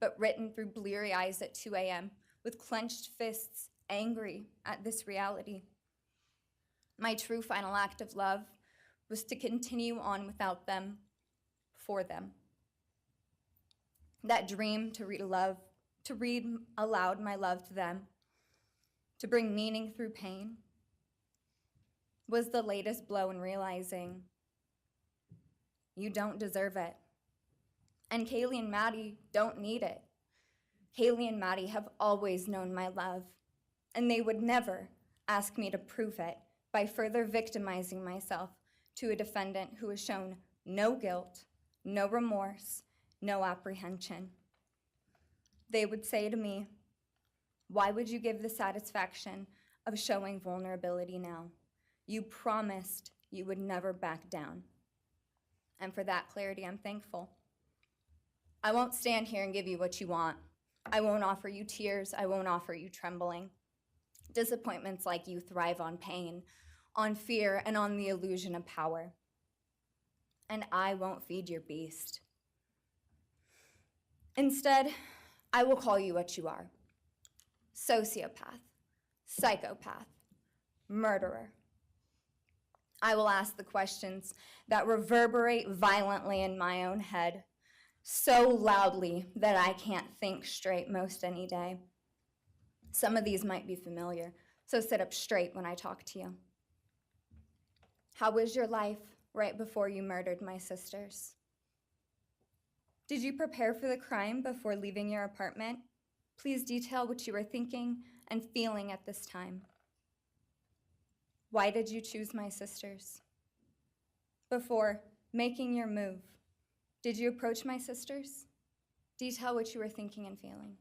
but written through bleary eyes at 2 a.m. with clenched fists, angry at this reality. My true final act of love was to continue on without them, for them. That dream to read aloud my love to them, to bring meaning through pain, was the latest blow in realizing you don't deserve it. And Kaylee and Maddie don't need it. Kaylee and Maddie have always known my love, and they would never ask me to prove it by further victimizing myself to a defendant who has shown no guilt, no remorse, no apprehension. They would say to me, "Why would you give the satisfaction of showing vulnerability now? You promised you would never back down." And for that clarity, I'm thankful. I won't stand here and give you what you want. I won't offer you tears. I won't offer you trembling. Disappointments like you thrive on pain, on fear, and on the illusion of power. And I won't feed your beast. Instead, I will call you what you are: sociopath, psychopath, murderer. I will ask the questions that reverberate violently in my own head, so loudly that I can't think straight most any day. Some of these might be familiar, so sit up straight when I talk to you. How was your life right before you murdered my sisters? Did you prepare for the crime before leaving your apartment? Please detail what you were thinking and feeling at this time. Why did you choose my sisters? Before making your move, did you approach my sisters? Detail what you were thinking and feeling.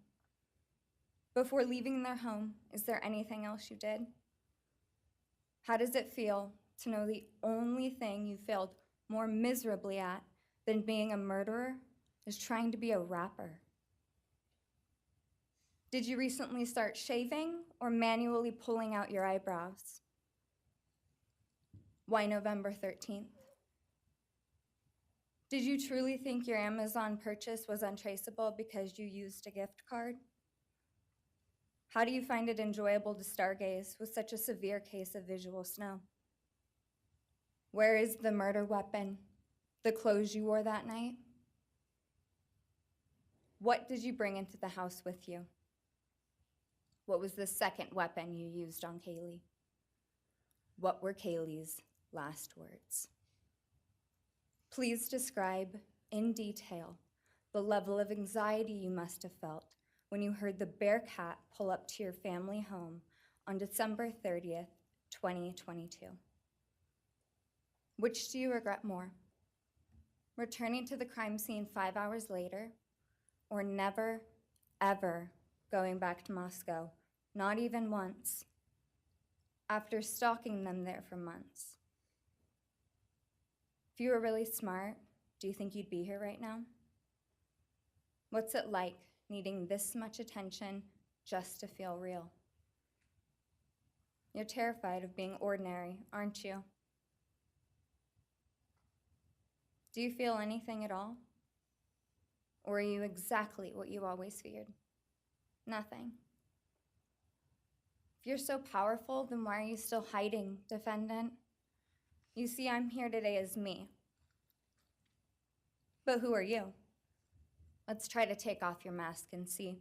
Before leaving their home, is there anything else you did? How does it feel to know the only thing you failed more miserably at than being a murderer is trying to be a rapper? Did you recently start shaving or manually pulling out your eyebrows? Why November 13th? Did you truly think your Amazon purchase was untraceable because you used a gift card? How do you find it enjoyable to stargaze with such a severe case of visual snow? Where is the murder weapon, the clothes you wore that night? What did you bring into the house with you? What was the second weapon you used on Kaylee? what were Kaylee's last words? Please describe in detail the level of anxiety you must have felt when you heard the Bearcat pull up to your family home on December 30th, 2022. Which do you regret more? Returning to the crime scene 5 hours later, or never, ever going back to Moscow, not even once, after stalking them there for months? If you were really smart, do you think you'd be here right now? What's it like needing this much attention just to feel real? You're terrified of being ordinary, aren't you? Do you feel anything at all? Or are you exactly what you always feared? Nothing. If you're so powerful, then why are you still hiding, defendant? You see, I'm here today as me. But who are you? Let's try to take off your mask and see.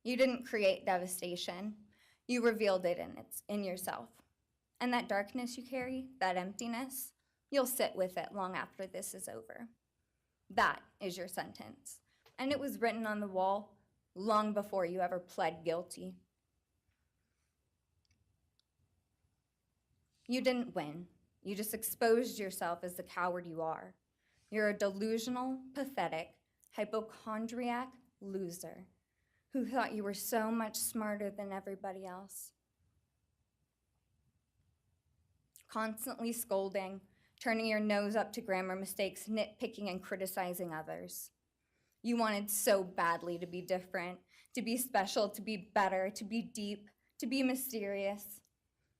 You didn't create devastation. You revealed it in yourself. And that darkness you carry, that emptiness, you'll sit with it long after this is over. That is your sentence. And it was written on the wall long before you ever pled guilty. You didn't win. You just exposed yourself as the coward you are. You're a delusional, pathetic, hypochondriac loser who thought you were so much smarter than everybody else. Constantly scolding, turning your nose up to grammar mistakes, nitpicking and criticizing others. You wanted so badly to be different, to be special, to be better, to be deep, to be mysterious.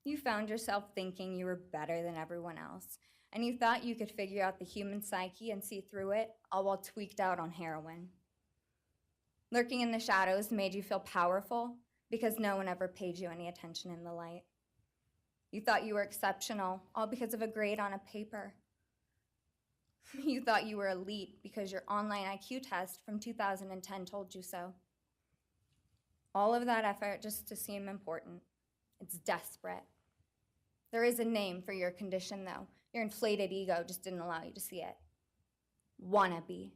You found yourself thinking you were better than everyone else, and you thought you could figure out the human psyche and see through it, all while tweaked out on heroin. Lurking in the shadows made you feel powerful because no one ever paid you any attention in the light. You thought you were exceptional, all because of a grade on a paper. You thought you were elite because your online IQ test from 2010 told you so. All of that effort just to seem important. It's desperate. There is a name for your condition, though. Your inflated ego just didn't allow you to see it. Wannabe.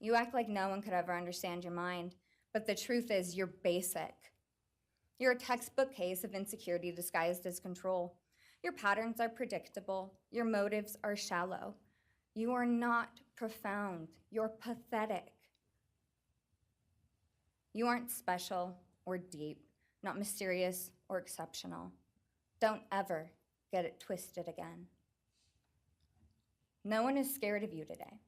You act like no one could ever understand your mind, but the truth is you're basic. You're a textbook case of insecurity disguised as control. Your patterns are predictable. Your motives are shallow. You are not profound. You're pathetic. You aren't special or deep, not mysterious or exceptional. Don't ever get it twisted again. No one is scared of you today.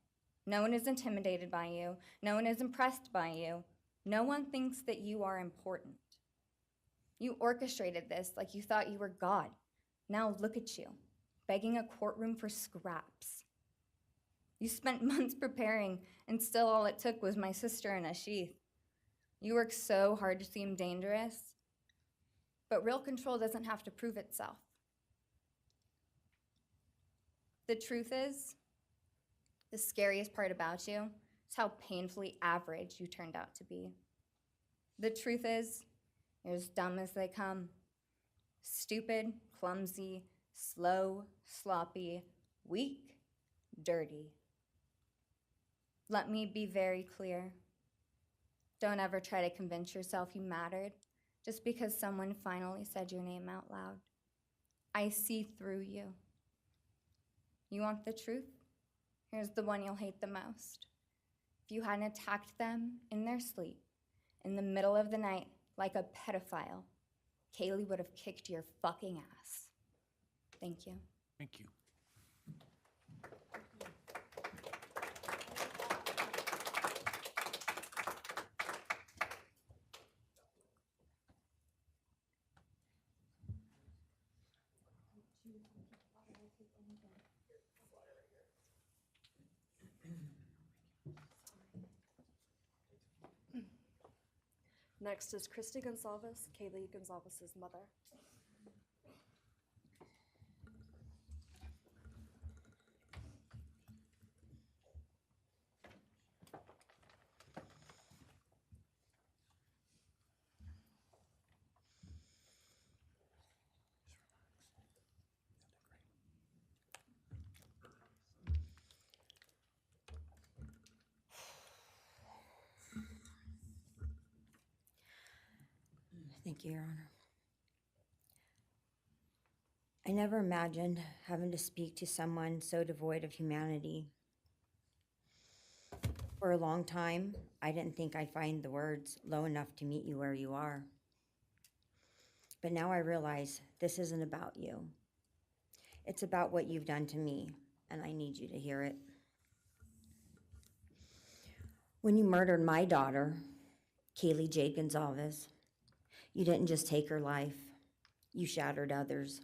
No one is intimidated by you. No one is impressed by you. No one thinks that you are important. You orchestrated this like you thought you were God. Now look at you, begging a courtroom for scraps. You spent months preparing, and still all it took was my sister in a sheath. You work so hard to seem dangerous, but real control doesn't have to prove itself. The truth is, the scariest part about you is how painfully average you turned out to be. The truth is, you're as dumb as they come. Stupid, clumsy, slow, sloppy, weak, dirty. Let me be very clear. Don't ever try to convince yourself you mattered just because someone finally said your name out loud. I see through you. You want the truth? Here's the one you'll hate the most. If you hadn't attacked them in their sleep, in the middle of the night, like a pedophile, Kaylee would have kicked your fucking ass. Thank you. Thank you. Next is Christy Goncalves, Kaylee Goncalves' mother. Thank you, Your Honor. I never imagined having to speak to someone so devoid of humanity. For a long time, I didn't think I'd find the words low enough to meet you where you are. But now I realize this isn't about you. It's about what you've done to me, and I need you to hear it. When you murdered my daughter, Kaylee Jade Goncalves, you didn't just take her life, you shattered others.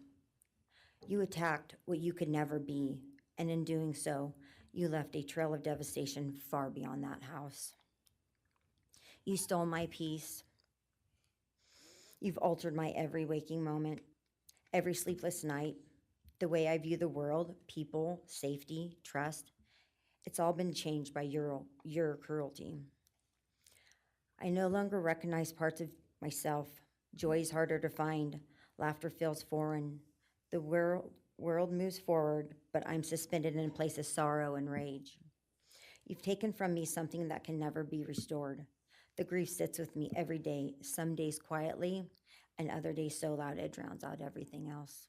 You attacked what you could never be, and in doing so, you left a trail of devastation far beyond that house. You stole my peace. You've altered my every waking moment, every sleepless night, the way I view the world, people, safety, trust. It's all been changed by your cruelty. I no longer recognize parts of myself. Joy is harder to find. Laughter feels foreign. The world moves forward, but I'm suspended in a place of sorrow and rage. You've taken from me something that can never be restored. The grief sits with me every day, some days quietly, and other days so loud it drowns out everything else.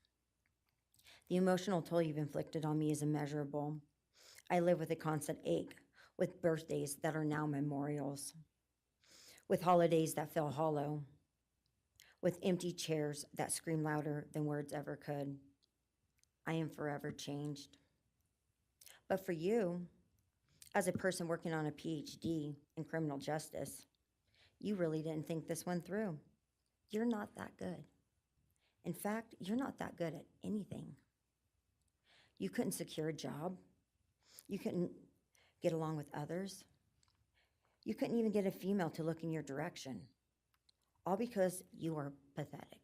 The emotional toll you've inflicted on me is immeasurable. I live with a constant ache, with birthdays that are now memorials, with holidays that feel hollow, with empty chairs that scream louder than words ever could. I am forever changed. But for you, as a person working on a PhD in criminal justice, you really didn't think this one through. You're not that good. In fact, you're not that good at anything. You couldn't secure a job. You couldn't get along with others. You couldn't even get a female to look in your direction, all because you are pathetic.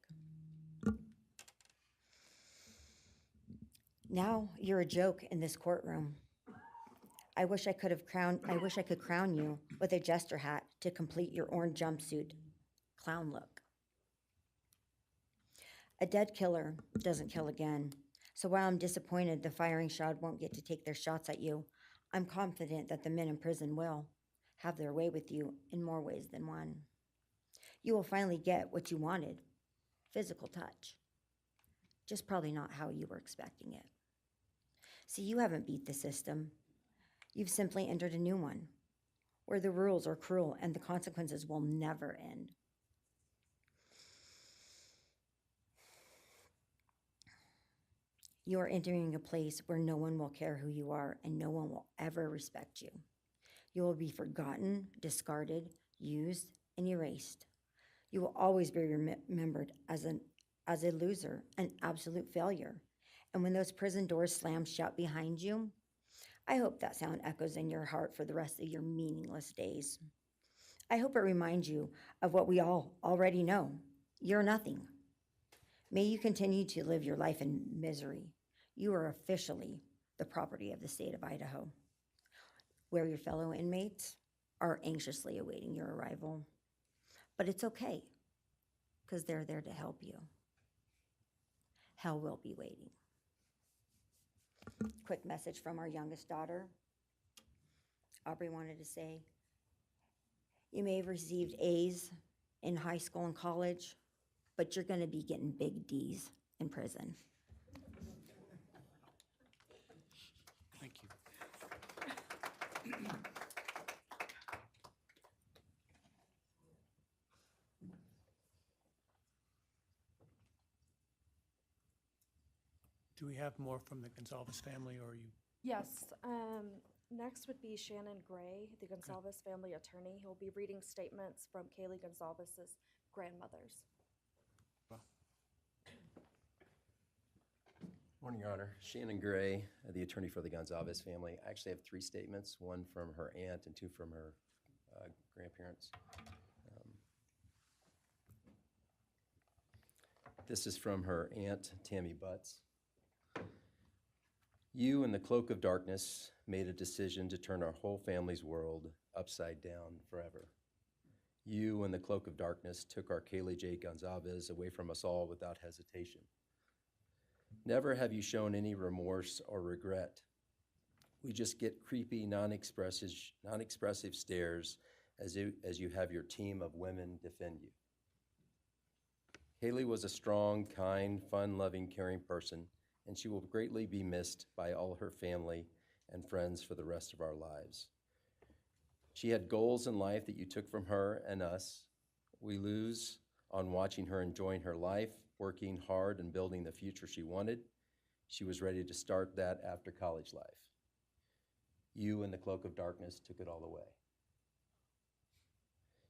Now you're a joke in this courtroom. I wish I could crown you with a jester hat to complete your orange jumpsuit clown look. A dead killer doesn't kill again. So while I'm disappointed the firing squad won't get to take their shots at you, I'm confident that the men in prison will have their way with you in more ways than one. You will finally get what you wanted, physical touch. Just probably not how you were expecting it. See, you haven't beat the system. You've simply entered a new one, where the rules are cruel and the consequences will never end. You are entering a place where no one will care who you are and no one will ever respect you. You will be forgotten, discarded, used, and erased. You will always be remembered as a loser, an absolute failure. And when those prison doors slam shut behind you, I hope that sound echoes in your heart for the rest of your meaningless days. I hope it reminds you of what we all already know. You're nothing. May you continue to live your life in misery. You are officially the property of the state of Idaho, where your fellow inmates are anxiously awaiting your arrival. But it's okay, because they're there to help you. Hell will be waiting. Quick message from our youngest daughter. Aubrey wanted to say, you may have received A's in high school and college, but you're going to be getting big D's in prison. Thank you. Do we have more from the Goncalves family, or are you? Yes. Next would be Shannon Gray, the Goncalves family attorney. He'll be reading statements from Kaylee Goncalves' grandmothers. Well, Morning, Your Honor. Shannon Gray, the attorney for the Goncalves family. I actually have 3 statements, one from her aunt and 2 from her grandparents. This is from her aunt, Tammy Butts. You, in the cloak of darkness, made a decision to turn our whole family's world upside down forever. You, in the cloak of darkness, took our Kaylee J. Goncalves away from us all without hesitation. Never have you shown any remorse or regret. We just get creepy, non-expressive stares as you have your team of women defend you. Kaylee was a strong, kind, fun-loving, caring person, and she will greatly be missed by all her family and friends for the rest of our lives. She had goals in life that you took from her and us. We lose on watching her enjoying her life, working hard and building the future she wanted. She was ready to start that after college life. You and the cloak of darkness took it all away.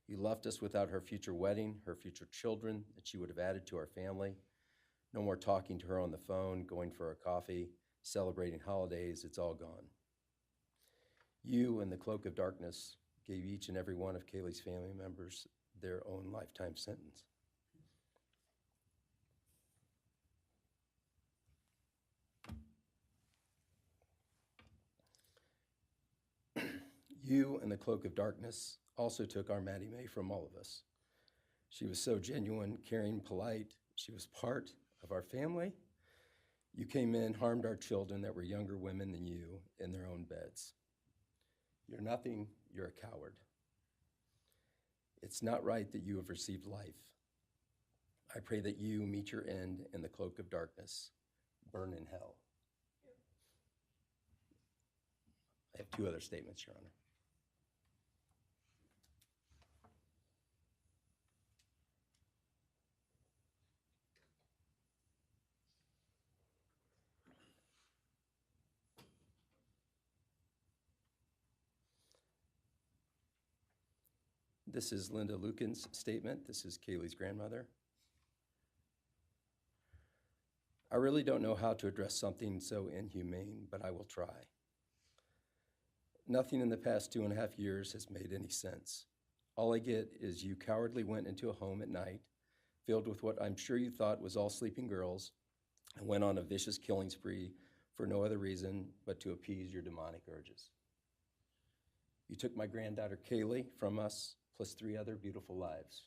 You left us without her future wedding, her future children that she would have added to our family. No more talking to her on the phone, going for a coffee, celebrating holidays, it's all gone. You and the cloak of darkness gave each and every one of Kaylee's family members their own lifetime sentence. You and the cloak of darkness also took our Maddie Mae from all of us. She was so genuine, caring, polite. She was part of our family. You came in, harmed our children that were younger women than you in their own beds. You're nothing, you're a coward. It's not right that you have received life. I pray that you meet your end in the cloak of darkness, burn in hell. I have two other statements, Your Honor. This is Linda Lucan's statement. This is Kaylee's grandmother. I really don't know how to address something so inhumane, but I will try. Nothing in the past 2.5 years has made any sense. All I get is you cowardly went into a home at night, filled with what I'm sure you thought was all sleeping girls, and went on a vicious killing spree for no other reason but to appease your demonic urges. You took my granddaughter Kaylee from us, plus 3 other beautiful lives.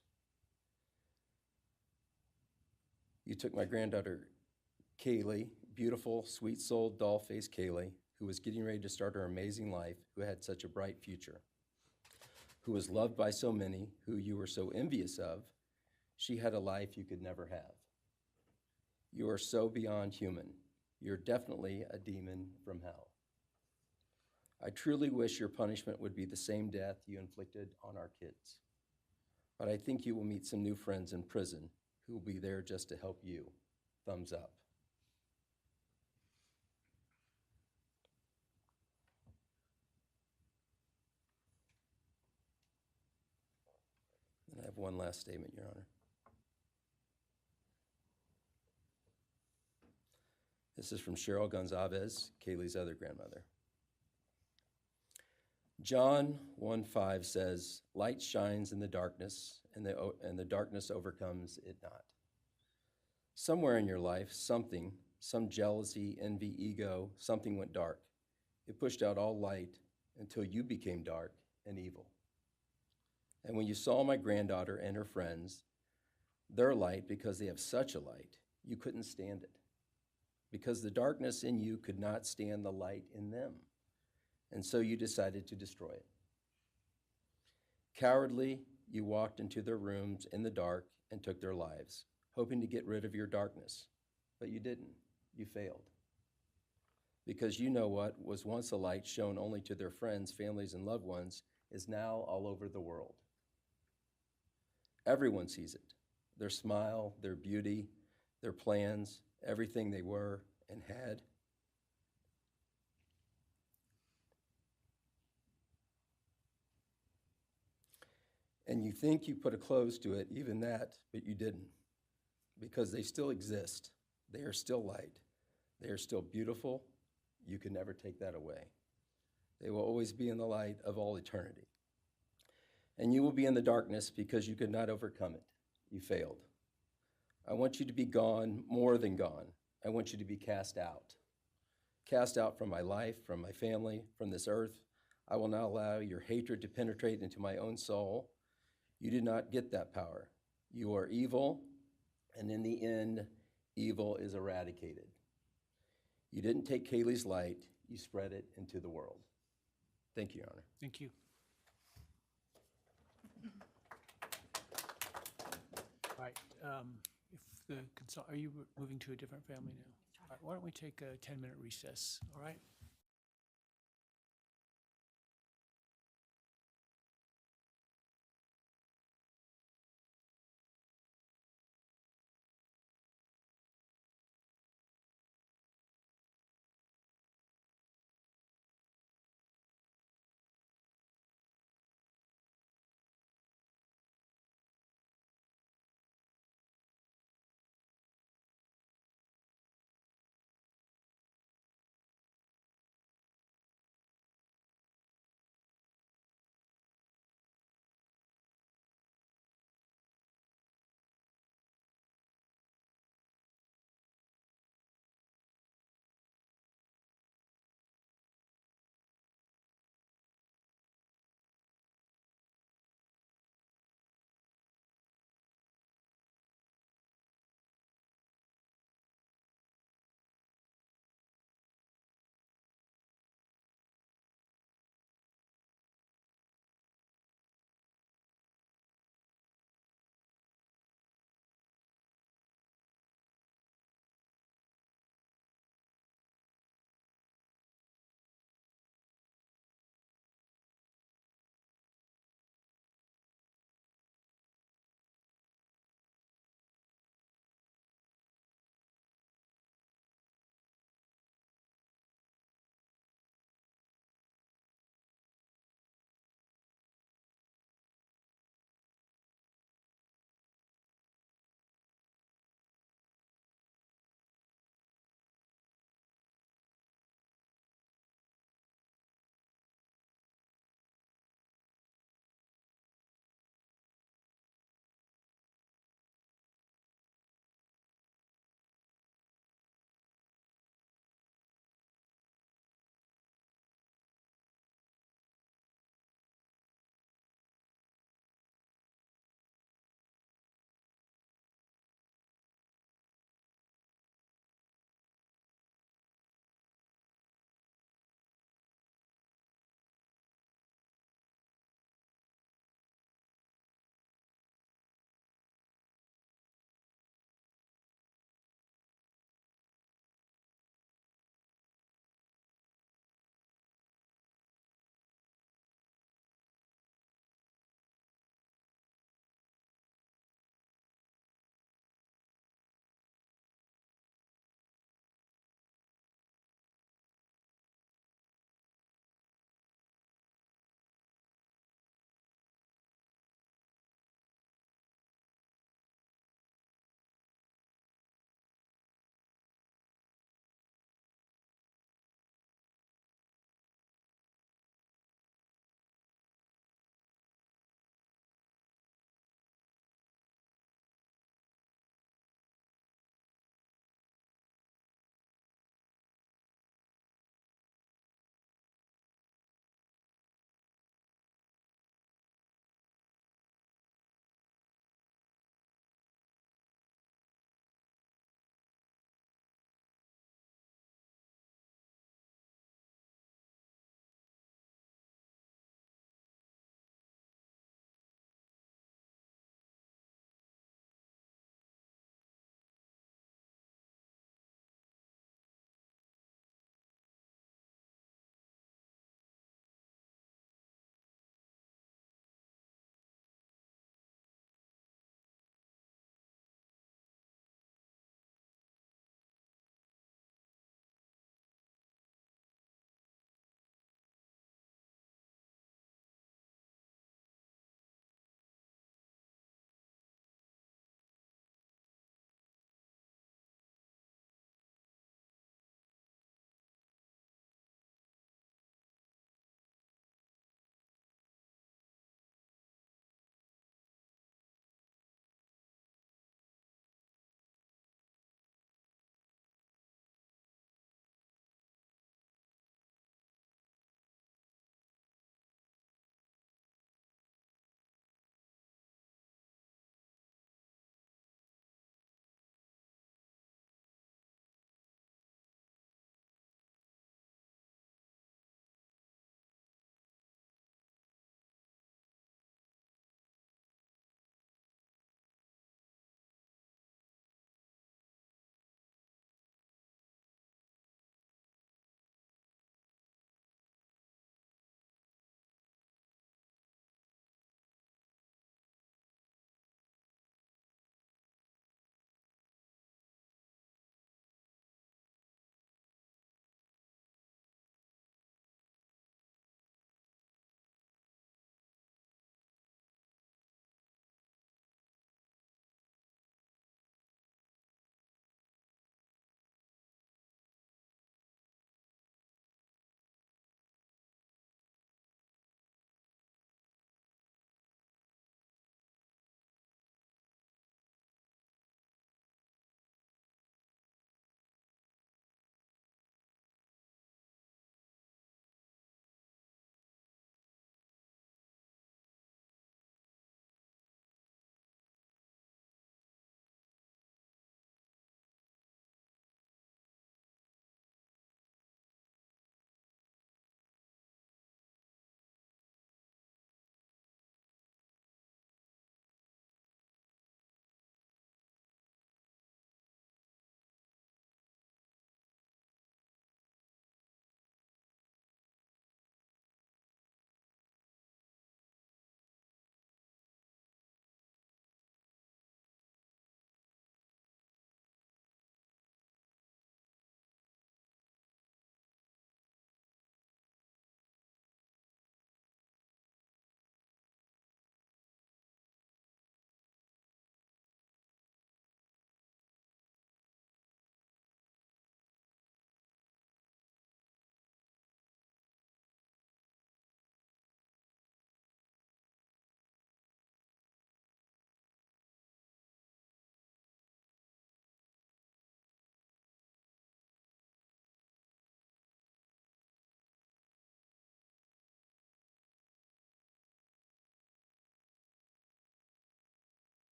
You took my granddaughter Kaylee, beautiful, sweet-souled, doll-faced Kaylee, who was getting ready to start her amazing life, who had such a bright future, who was loved by so many, who you were so envious of. She had a life you could never have. You are so beyond human. You're definitely a demon from hell. I truly wish your punishment would be the same death you inflicted on our kids. But I think you will meet some new friends in prison who will be there just to help you. Thumbs up. And I have one last statement, Your Honor. This is from Cheryl Goncalves, Kaylee's other grandmother. John 1:5 says, light shines in the darkness, and the darkness overcomes it not. Somewhere in your life, some jealousy, envy, ego, something went dark. It pushed out all light until you became dark and evil. And when you saw my granddaughter and her friends, their light, because they have such a light, you couldn't stand it. Because the darkness in you could not stand the light in them. And so you decided to destroy it. Cowardly, you walked into their rooms in the dark and took their lives, hoping to get rid of your darkness. But you didn't. You failed. Because you know what was once a light shown only to their friends, families, and loved ones is now all over the world. Everyone sees it. Their smile, their beauty, their plans, everything they were and had. And you think you put a close to it, even that, but you didn't. Because they still exist. They are still light. They are still beautiful. You can never take that away. They will always be in the light of all eternity. And you will be in the darkness because you could not overcome it. You failed. I want you to be gone, more than gone. I want you to be cast out. Cast out from my life, from my family, from this earth. I will not allow your hatred to penetrate into my own soul. You did not get that power. You are evil, and in the end, evil is eradicated. You didn't take Kaylee's light, you spread it into the world. Thank you, Your Honor. Thank you. All right, if Are you moving to a different family now? All right, why don't we take a 10-minute recess, all right?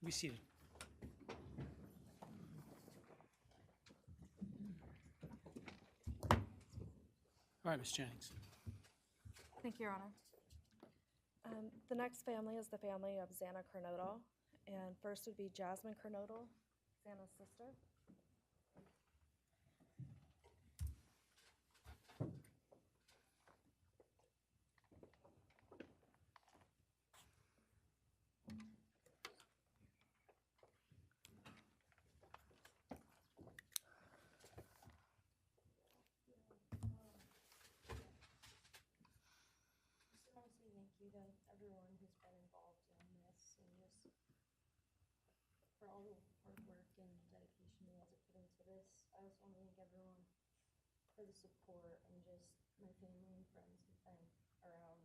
Be seated. All right, Ms. Jennings. Thank you, Your Honor. The next family is the family of Xana Kernodle, and first would be Jasmine Kernodle, Xana's sister. Just want to say thank you to everyone who's been involved in this and just for all the hard work and dedication you guys have put into this. I also want to thank everyone for the support and just my family and friends who've been around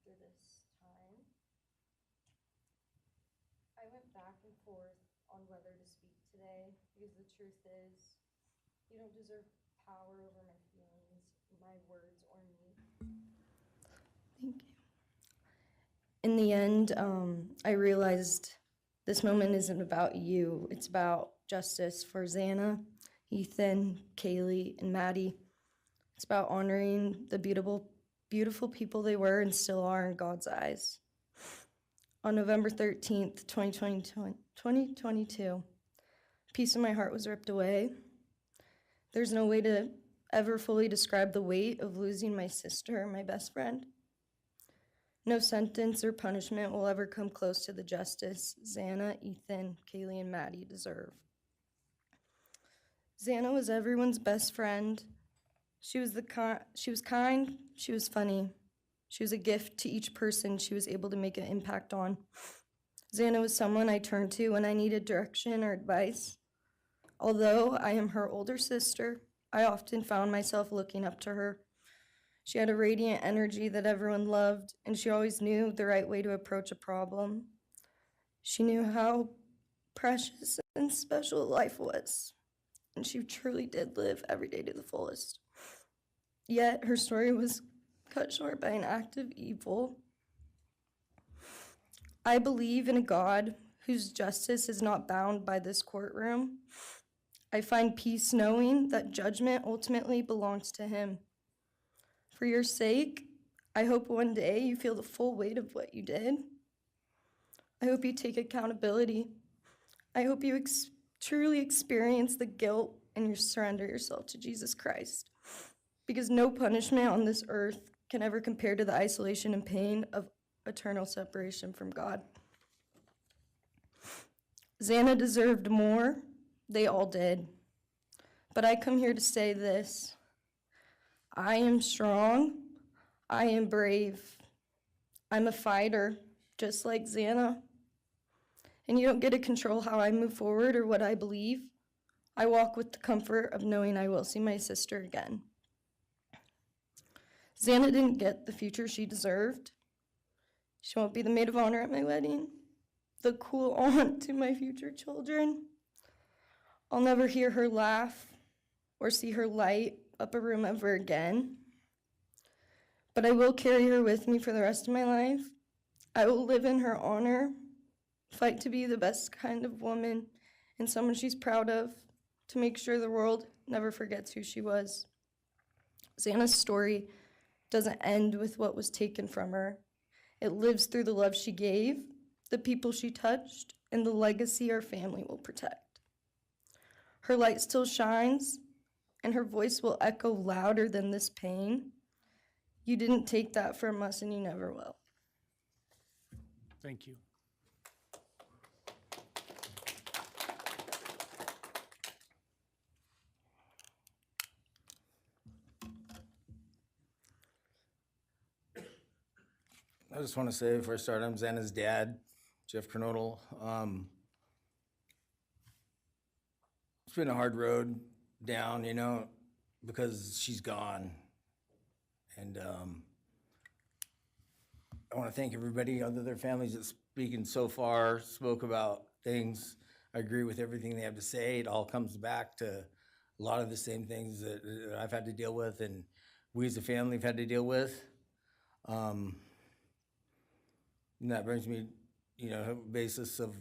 through this time. I went back and forth on whether to speak today because the truth is you don't deserve power over my feelings, my words, or me. Thank you. In the end, I realized this moment isn't about you. It's about justice for Xana, Ethan, Kaylee, and Maddie. It's about honoring the beautiful people they were and still are in God's eyes. On November 13th, 2022, a piece of my heart was ripped away. There's no way to ever fully describe the weight of losing my sister, my best friend. No sentence or punishment will ever come close to the justice Xana, Ethan, Kaylee, and Maddie deserve. Xana was everyone's best friend. She was kind, she was funny. She was a gift to each person she was able to make an impact on. Xana was someone I turned to when I needed direction or advice. Although I am her older sister, I often found myself looking up to her. She had a radiant energy that everyone loved, and she always knew the right way to approach a problem. She knew how precious and special life was, and she truly did live every day to the fullest. Yet her story was cut short by an act of evil. I believe in a God whose justice is not bound by this courtroom. I find peace knowing that judgment ultimately belongs to Him. For your sake, I hope one day you feel the full weight of what you did. I hope you take accountability. I hope you truly experience the guilt and you surrender yourself to Jesus Christ. Because no punishment on this earth can ever compare to the isolation and pain of eternal separation from God. Xana deserved more. They all did. But I come here to say this. I am strong. I am brave. I'm a fighter, just like Xana. And you don't get to control how I move forward or what I believe. I walk with the comfort of knowing I will see my sister again. Xana didn't get the future she deserved. She won't be the maid of honor at my wedding, the cool aunt to my future children. I'll never hear her laugh or see her light up a room ever again. But I will carry her with me for the rest of my life. I will live in her honor, fight to be the best kind of woman and someone she's proud of, to make sure the world never forgets who she was. Xana's story doesn't end with what was taken from her. It lives through the love she gave, the people she touched, and the legacy our family will protect. Her light still shines, and her voice will echo louder than this pain. You didn't take that from us, and you never will. Thank you. I just want to say before I start, I'm Xana's dad, Jeff Kernodle. It's been a hard road down, you know, because she's gone. And I want to thank everybody, other their families that's speaking so far, spoke about things. I agree with everything they have to say. It all comes back to a lot of the same things that I've had to deal with and we as a family have had to deal with. And that brings me, basis of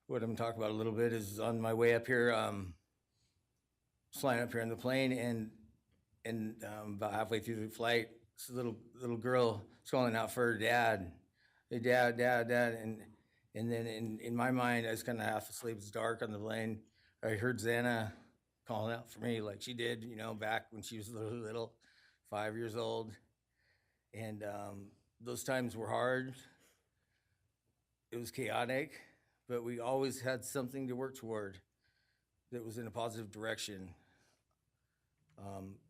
what I'm talking about a little bit is on my way up here, flying up here in the plane, and about halfway through the flight, this little girl is calling out for her dad. Hey, dad, dad, dad. And then in my mind, I was kind of half asleep. It's dark on the plane. I heard Xana calling out for me like she did, back when she was little, 5 years old. And those times were hard. It was chaotic, but we always had something to work toward that was in a positive direction,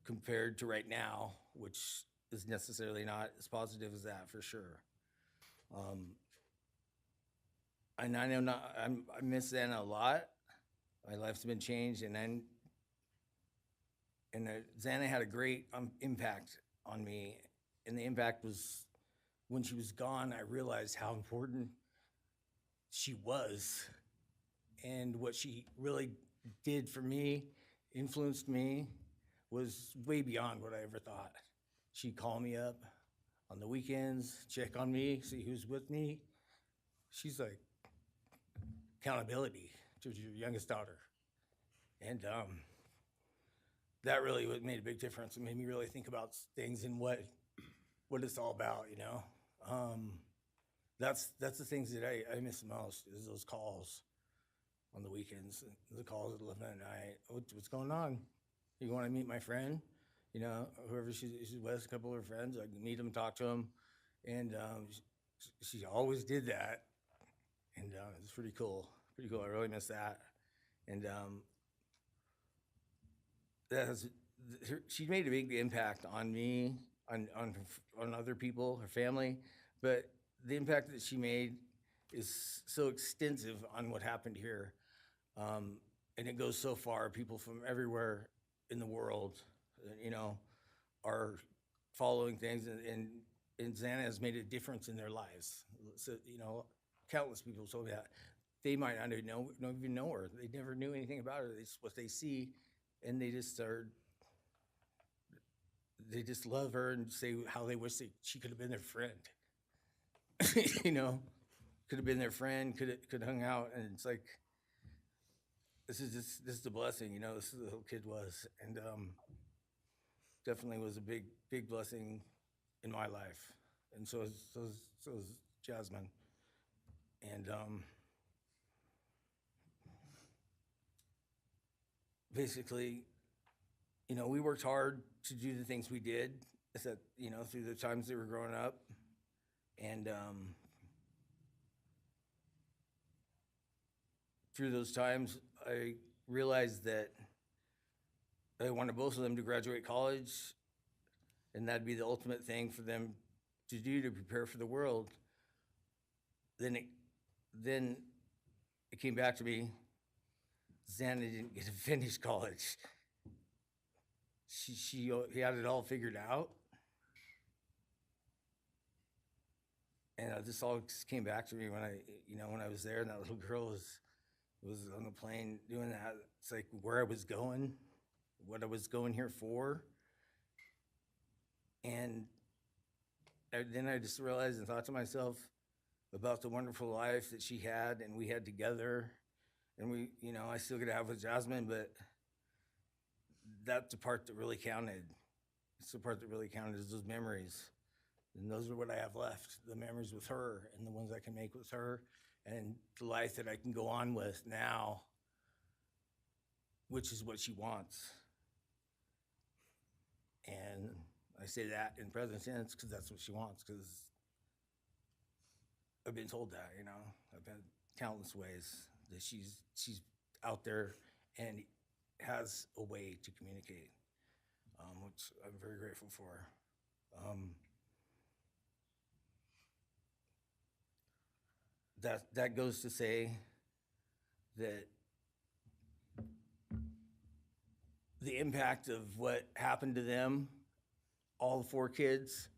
compared to right now, which is necessarily not as positive as that for sure. And I know I miss Xana a lot. My life's been changed, and Xana had a great impact on me. And the impact was when she was gone, I realized how important she was and what she really did for me, influenced me, was way beyond what I ever thought. She'd call me up on the weekends, check on me, see who's with me. She's like accountability to your youngest daughter. And that really made a big difference. It made me really think about things and what it's all about, That's the things that I miss the most, is those calls on the weekends, the calls at 11 at night. What's going on? You want to meet my friend? Whoever she's with, a couple of her friends, I can meet them, talk to them. And she always did that. And it's pretty cool. Pretty cool. I really miss that. And she made a big impact on me, on other people, her family. But the impact that she made is so extensive on what happened here. And it goes so far. People from everywhere in the world, are following things, and Xana has made a difference in their lives. So, countless people told me that. They might not even know her. They never knew anything about her. It's what they see, and they just love her and say how they wish she could have been their friend. Could have been their friend, could have hung out, and it's like, this is the blessing, this is the whole kid was, and definitely was a big blessing in my life, and so is Jasmine, and basically, we worked hard to do the things we did, through the times they were growing up, and through those times, I realized that I wanted both of them to graduate college, and that'd be the ultimate thing for them to do to prepare for the world. Then it came back to me, Xana didn't get to finish college. He had it all figured out. And this all came back to me when I was there, and that little girl was on the plane doing that. It's like where I was going, what I was going here for. And then I just realized and thought to myself about the wonderful life that she had and we had together. And I still get to have with Jasmine, but that's the part that really counted. It's the part that really counted, is those memories. And those are what I have left, the memories with her and the ones I can make with her, and the life that I can go on with now, which is what she wants. And I say that in present tense because that's what she wants, because I've been told that, I've had countless ways that she's out there and has a way to communicate, which I'm very grateful for. That goes to say that the impact of what happened to them, all 4 kids,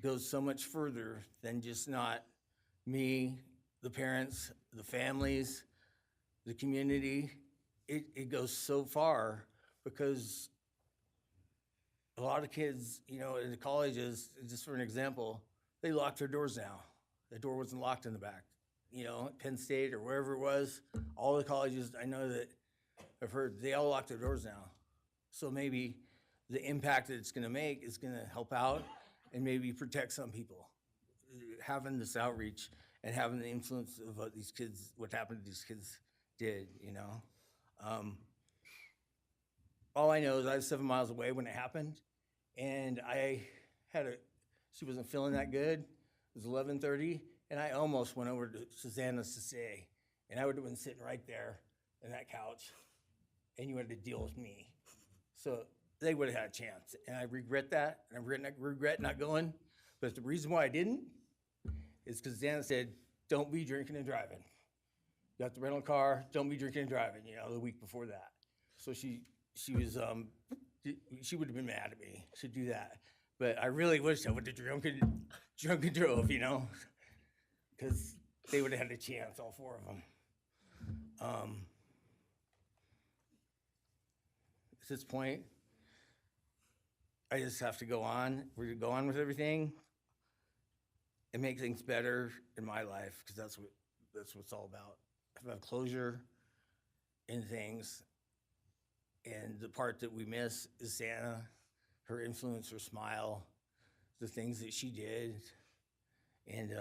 goes so much further than just not me, the parents, the families, the community. It goes so far because a lot of kids, in the colleges, just for an example, they lock their doors now. The door wasn't locked in the back. Penn State or wherever it was, all the colleges, I know that I've heard, they all lock their doors now. So maybe the impact that it's gonna make is gonna help out and maybe protect some people. Having this outreach and having the influence of what happened to these kids did. All I know is I was 7 miles away when it happened, and she wasn't feeling that good. It was 11:30, and I almost went over to Xana's to say, and I would have been sitting right there in that couch, and you had to deal with me. So they would have had a chance, and I regret that, and I regret not going. But the reason why I didn't is because Xana said, don't be drinking and driving. You have to rental a car, don't be drinking and driving, the week before that. So she would have been mad at me to do that. But I really wish I would have drunk and drove, because they would have had a chance, all four of them. At this point, I just have to go on. We're gonna go on with everything and make things better in my life, because that's what it's all about. I have closure in things, and the part that we miss is Xana, her influence, her smile, the things that she did, and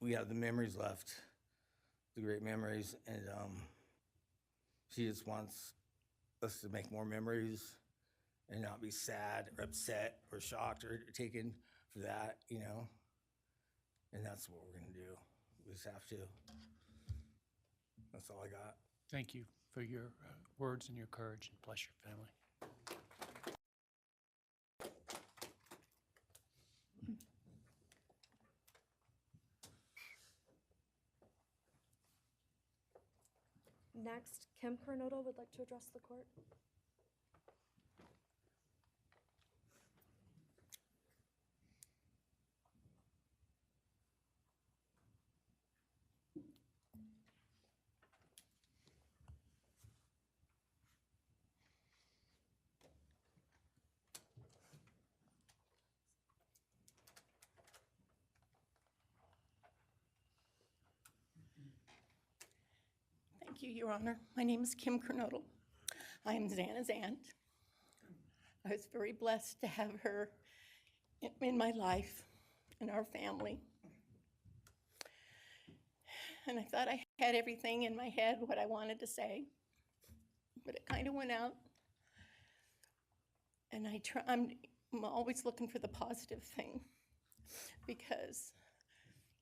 we have the memories left, the great memories, and she just wants us to make more memories and not be sad or upset or shocked or taken for that, and that's what we're gonna do. We just have to. That's all I got. Thank you for your words and your courage, and bless your family. Next, Kim Kernodle would like to address the court. Thank you, Your Honor. My name is Kim Kernodle. I am Xana's aunt. I was very blessed to have her in my life, in our family. And I thought I had everything in my head, what I wanted to say, but it kind of went out. And I'm always looking for the positive thing, because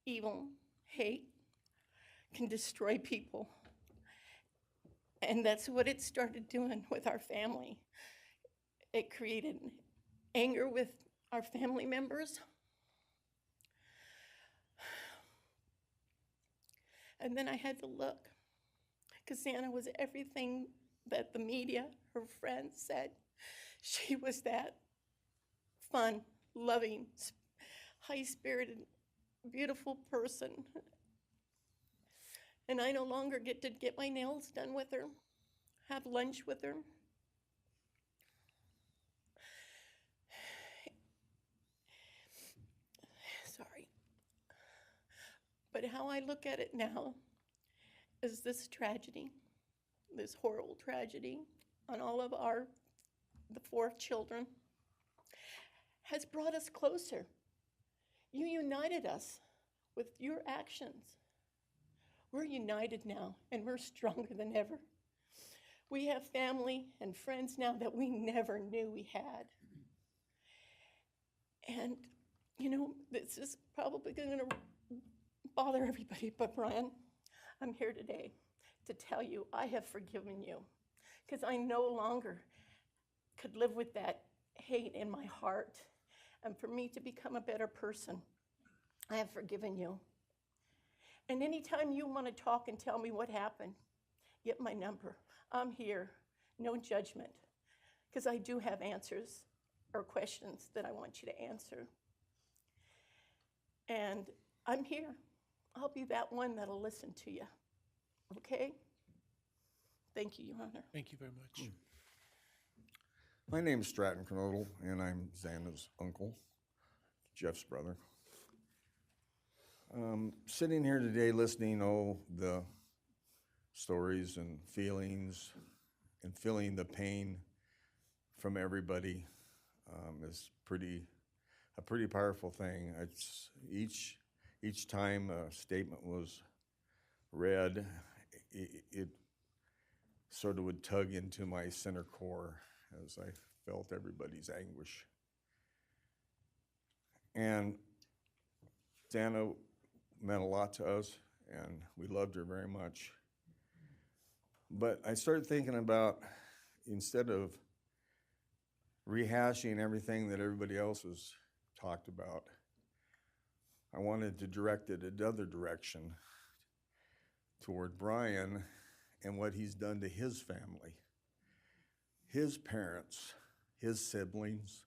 evil, hate can destroy people. And that's what it started doing with our family. It created anger with our family members. And then I had to look, because Xana was everything that the media, her friends said. She was that fun, loving, high-spirited, beautiful person. And I no longer get to get my nails done with her, have lunch with her. Sorry. But how I look at it now is this tragedy, this horrible tragedy on all of the 4 children, has brought us closer. You united us with your actions. We're united now, and we're stronger than ever. We have family and friends now that we never knew we had. And, this is probably going to bother everybody, but Bryan, I'm here today to tell you I have forgiven you, because I no longer could live with that hate in my heart. And for me to become a better person, I have forgiven you. And anytime you want to talk and tell me what happened, get my number. I'm here, no judgment, because I do have answers or questions that I want you to answer. And I'm here. I'll be that one that'll listen to you, okay? Thank you, Your Honor. Thank you very much. My name is Stratton Kernodle, and I'm Xana's uncle, Jeff's brother. Sitting here today listening to the stories and feelings and feeling the pain from everybody is a pretty powerful thing. It's each time a statement was read, it sort of would tug into my center core as I felt everybody's anguish. And Xana meant a lot to us, and we loved her very much. But I started thinking about, instead of rehashing everything that everybody else has talked about, I wanted to direct it another direction toward Bryan and what he's done to his family, his parents, his siblings,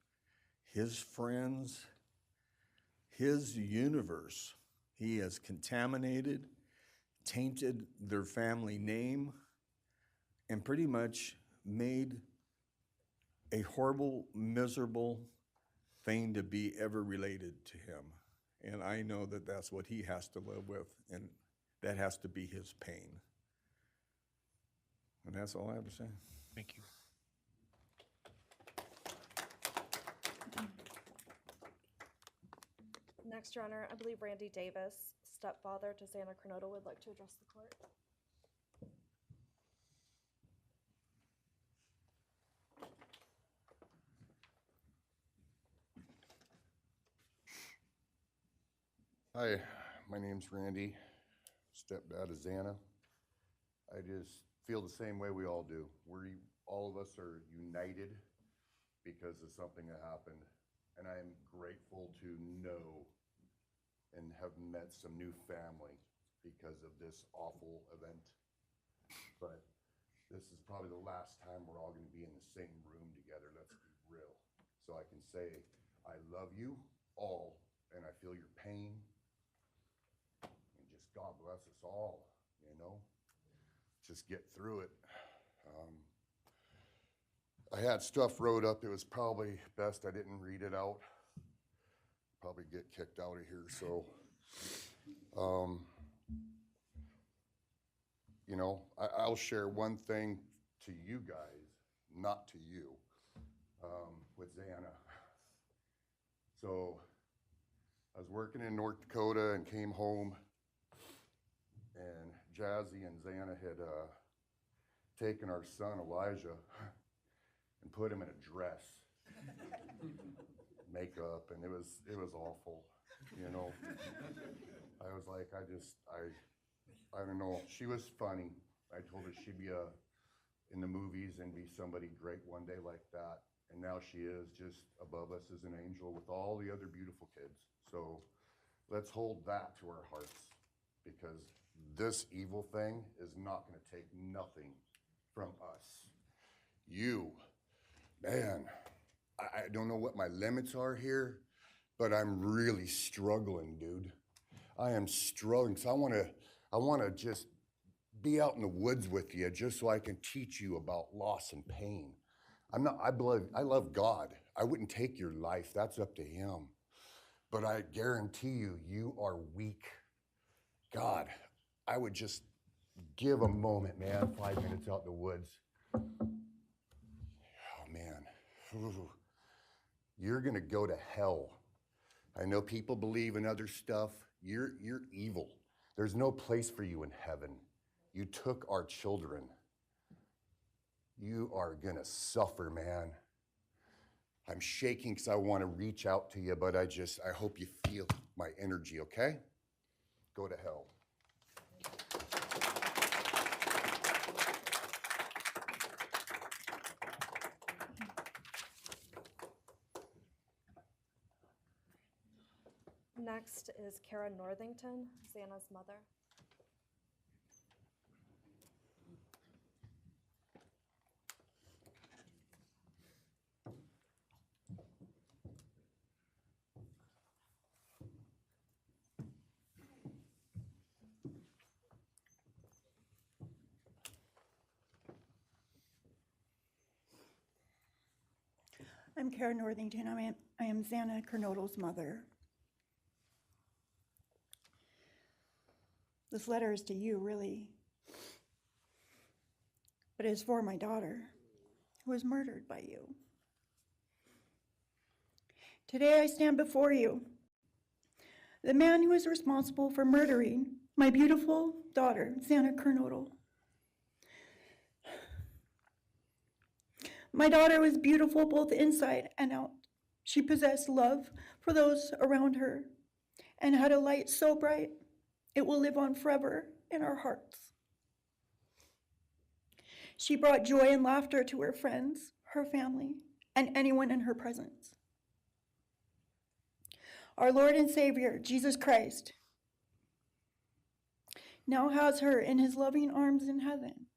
his friends, his universe. He has contaminated, tainted their family name, and pretty much made a horrible, miserable thing to be ever related to him. And I know that that's what he has to live with, and that has to be his pain. And that's all I have to say. Thank you. Next, Your Honor, I believe Randy Davis, stepfather to Xana Kernodle, would like to address the court. Hi, my name's Randy, stepdad of Xana. I just feel the same way we all do. All of us are united because of something that happened, and I am grateful to know and have met some new family because of this awful event. But this is probably the last time we're all going to be in the same room together, let's be real. So I can say, I love you all, and I feel your pain. And just God bless us all, you know? Just get through it. I had stuff wrote up. It was probably best I didn't read it out. Probably get kicked out of here, so. You know, I'll share one thing to you guys, not to you, with Xana. So I was working in North Dakota and came home, and Jazzy and Xana had taken our son Elijah and put him in a dress, makeup, and it was awful, you know. I was like, I don't know. She was funny. I told her she'd be in the movies and be somebody great one day like that. And now she is just above us as an angel with all the other beautiful kids. So let's hold that to our hearts, because this evil thing is not going to take nothing from us. You, man, I don't know what my limits are here, but I'm really struggling, dude. I am struggling, so I want to just be out in the woods with you just so I can teach you about loss and pain. I love God. I wouldn't take your life. That's up to him. But I guarantee you, you are weak. God, I would just give a moment, man, 5 minutes out in the woods. Oh, man. Ooh. You're going to go to hell. I know people believe in other stuff. You're evil. There's no place for you in heaven. You took our children. You are gonna suffer, man. I'm shaking because I want to reach out to you, but I hope you feel my energy, okay? Go to hell. Next is Kara Northington, Xana's mother. I'm Kara Northington. I am Xana Kernodle's mother. This letter is to you, really. But it's for my daughter, who was murdered by you. Today I stand before you, the man who is responsible for murdering my beautiful daughter, Xana Kernodle. My daughter was beautiful both inside and out. She possessed love for those around her and had a light so bright it will live on forever in our hearts. She brought joy and laughter to her friends, her family, and anyone in her presence. Our Lord and Savior, Jesus Christ, now has her in his loving arms in heaven,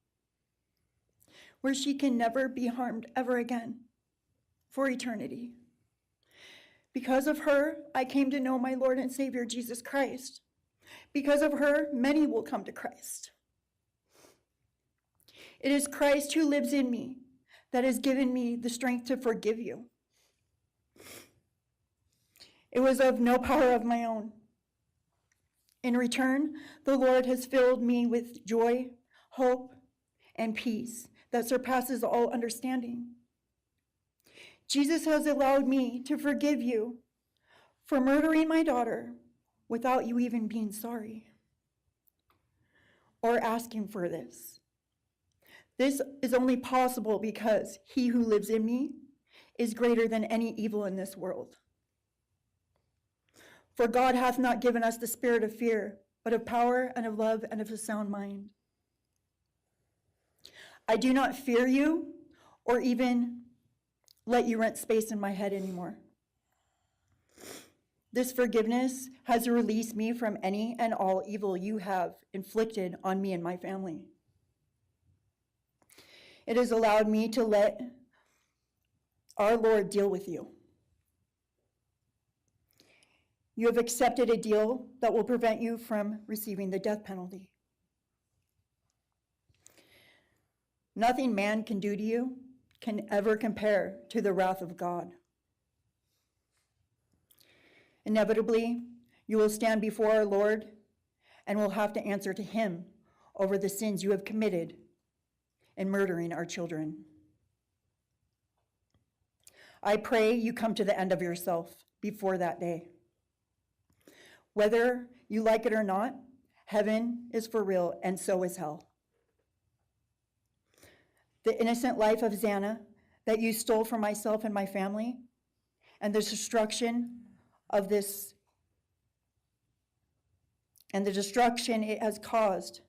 where she can never be harmed ever again for eternity. Because of her, I came to know my Lord and Savior, Jesus Christ. Because of her, many will come to Christ. It is Christ who lives in me that has given me the strength to forgive you. It was of no power of my own. In return, the Lord has filled me with joy, hope, and peace that surpasses all understanding. Jesus has allowed me to forgive you for murdering my daughter without you even being sorry or asking for this. This is only possible because he who lives in me is greater than any evil in this world. For God hath not given us the spirit of fear, but of power and of love and of a sound mind. I do not fear you or even let you rent space in my head anymore. This forgiveness has released me from any and all evil you have inflicted on me and my family. It has allowed me to let our Lord deal with you. You have accepted a deal that will prevent you from receiving the death penalty. Nothing man can do to you can ever compare to the wrath of God. Inevitably, you will stand before our Lord and will have to answer to him over the sins you have committed in murdering our children. I pray you come to the end of yourself before that day. Whether you like it or not, heaven is for real, and so is hell. The innocent life of Xana that you stole from myself and my family, and the destruction of this, and the destruction it has caused,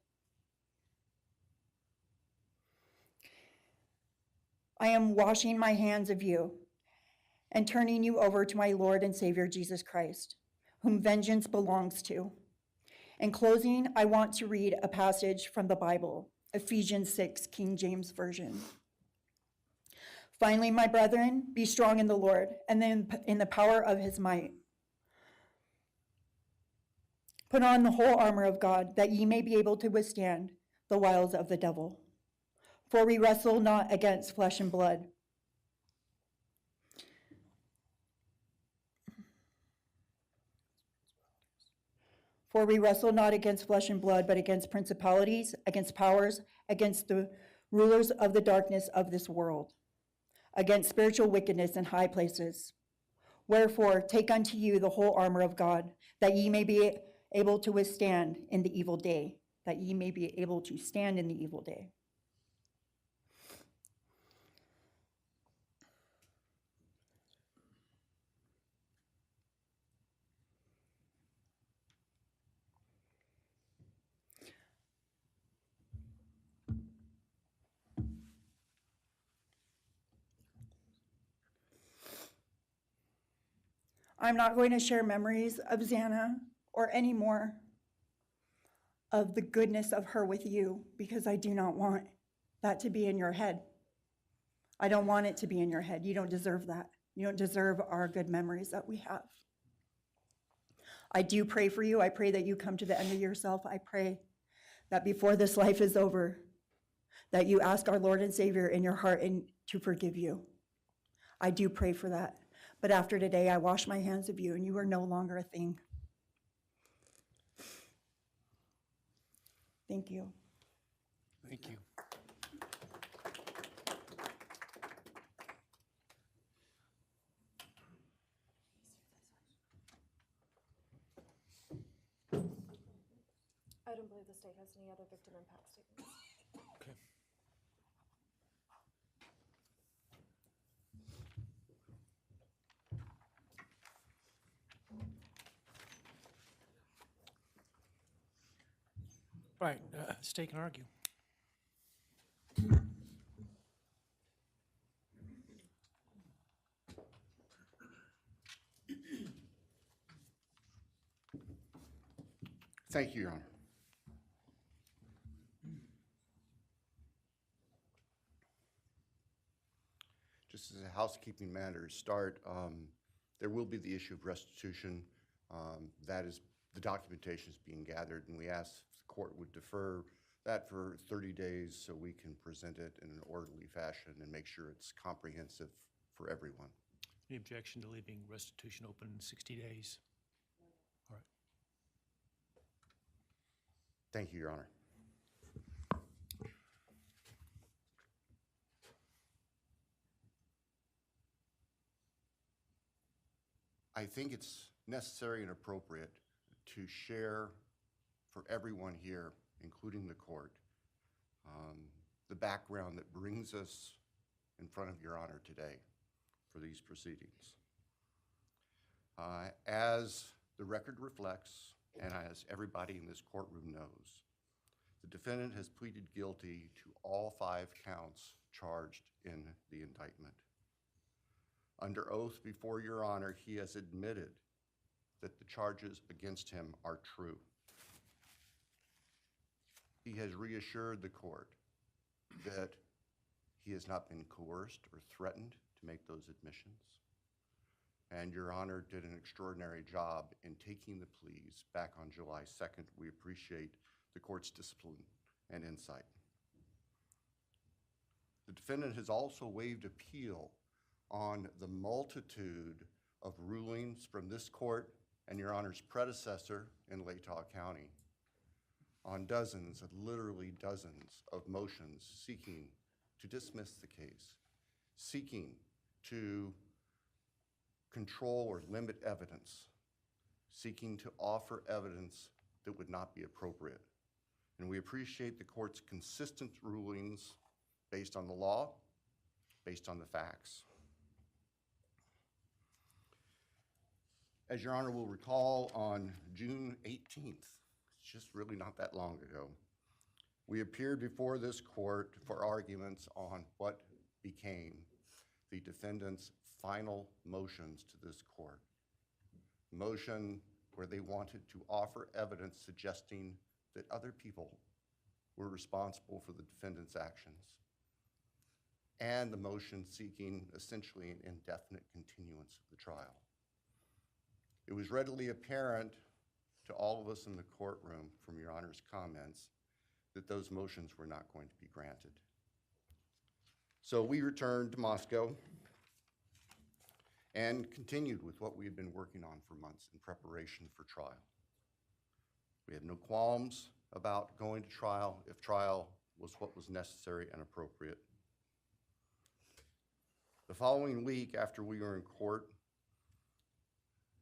I am washing my hands of you and turning you over to my Lord and Savior, Jesus Christ, whom vengeance belongs to. In closing, I want to read a passage from the Bible, Ephesians 6, King James Version. Finally, my brethren, be strong in the Lord and then in the power of his might. Put on the whole armor of God, that ye may be able to withstand the wiles of the devil. For we wrestle not against flesh and blood, For we wrestle not against flesh and blood, but against principalities, against powers, against the rulers of the darkness of this world, against spiritual wickedness in high places. Wherefore, take unto you the whole armor of God, that ye may be able to withstand in the evil day, that ye may be able to stand in the evil day. I'm not going to share memories of Xana or any more of the goodness of her with you, because I do not want that to be in your head. I don't want it to be in your head. You don't deserve that. You don't deserve our good memories that we have. I do pray for you. I pray that you come to the end of yourself. I pray that before this life is over, that you ask our Lord and Savior in your heart and to forgive you. I do pray for that. But after today, I wash my hands of you, and you are no longer a thing. Thank you. Thank you. I don't believe the state has any other victim impact statements. Okay. All right, state can argue. Thank you, Your Honor. Just as a housekeeping matter to start, there will be the issue of restitution. That is, the documentation is being gathered, and we ask the court would defer that for 30 days so we can present it in an orderly fashion and make sure it's comprehensive for everyone. Any objection to leaving restitution open 60 days? All right. Thank you, Your Honor. I think it's necessary and appropriate to share for everyone here, including the court, the background that brings us in front of Your Honor today for these proceedings. As the record reflects, and as everybody in this courtroom knows, the defendant has pleaded guilty to all 5 counts charged in the indictment. Under oath before Your Honor, he has admitted that the charges against him are true. He has reassured the court that he has not been coerced or threatened to make those admissions. And Your Honor did an extraordinary job in taking the pleas back on July 2nd. We appreciate the court's discipline and insight. The defendant has also waived appeal on the multitude of rulings from this court and Your Honor's predecessor in Latah County on dozens, literally dozens of motions seeking to dismiss the case, seeking to control or limit evidence, seeking to offer evidence that would not be appropriate. And we appreciate the court's consistent rulings based on the law, based on the facts. As Your Honor will recall, on June 18th, it's just really not that long ago, we appeared before this court for arguments on what became the defendant's final motions to this court. Motion where they wanted to offer evidence suggesting that other people were responsible for the defendant's actions, and the motion seeking essentially an indefinite continuance of the trial. It was readily apparent to all of us in the courtroom from Your Honor's comments that those motions were not going to be granted. So we returned to Moscow and continued with what we had been working on for months in preparation for trial. We had no qualms about going to trial if trial was what was necessary and appropriate. The following week after we were in court,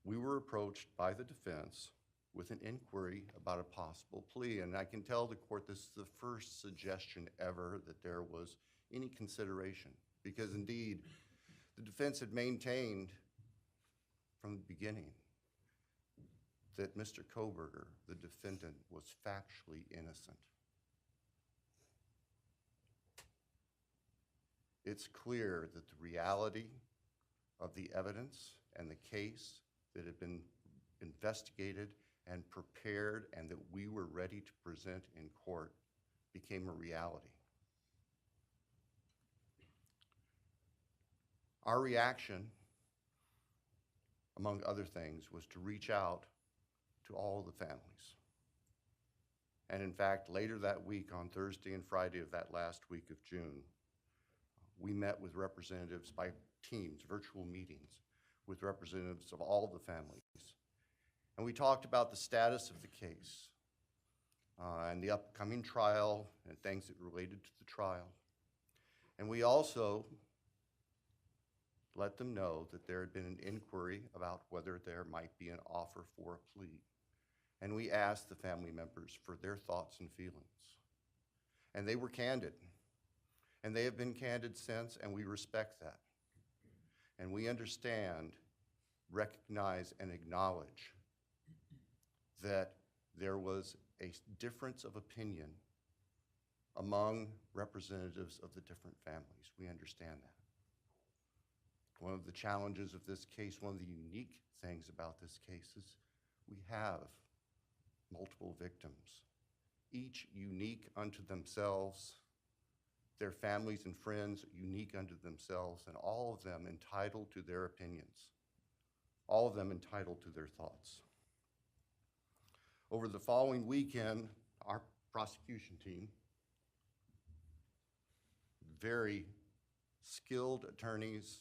we were approached by the defense with an inquiry about a possible plea. And I can tell the court this is the first suggestion ever that there was any consideration, because indeed, the defense had maintained from the beginning that Mr. Kohberger, the defendant, was factually innocent. It's clear that the reality of the evidence and the case that had been investigated and prepared and that we were ready to present in court became a reality. Our reaction, among other things, was to reach out to all the families. And in fact, later that week, on Thursday and Friday of that last week of June, we met with representatives by teams, virtual meetings, with representatives of all the families. And we talked about the status of the case, and the upcoming trial and things that related to the trial. And we also let them know that there had been an inquiry about whether there might be an offer for a plea. And we asked the family members for their thoughts and feelings. And they were candid. And they have been candid since, and we respect that. And we understand, recognize, and acknowledge that there was a difference of opinion among representatives of the different families. We understand that. One of the challenges of this case, one of the unique things about this case is we have multiple victims, each unique unto themselves, their families and friends unique unto themselves, and all of them entitled to their opinions, all of them entitled to their thoughts. Over the following weekend, our prosecution team, very skilled attorneys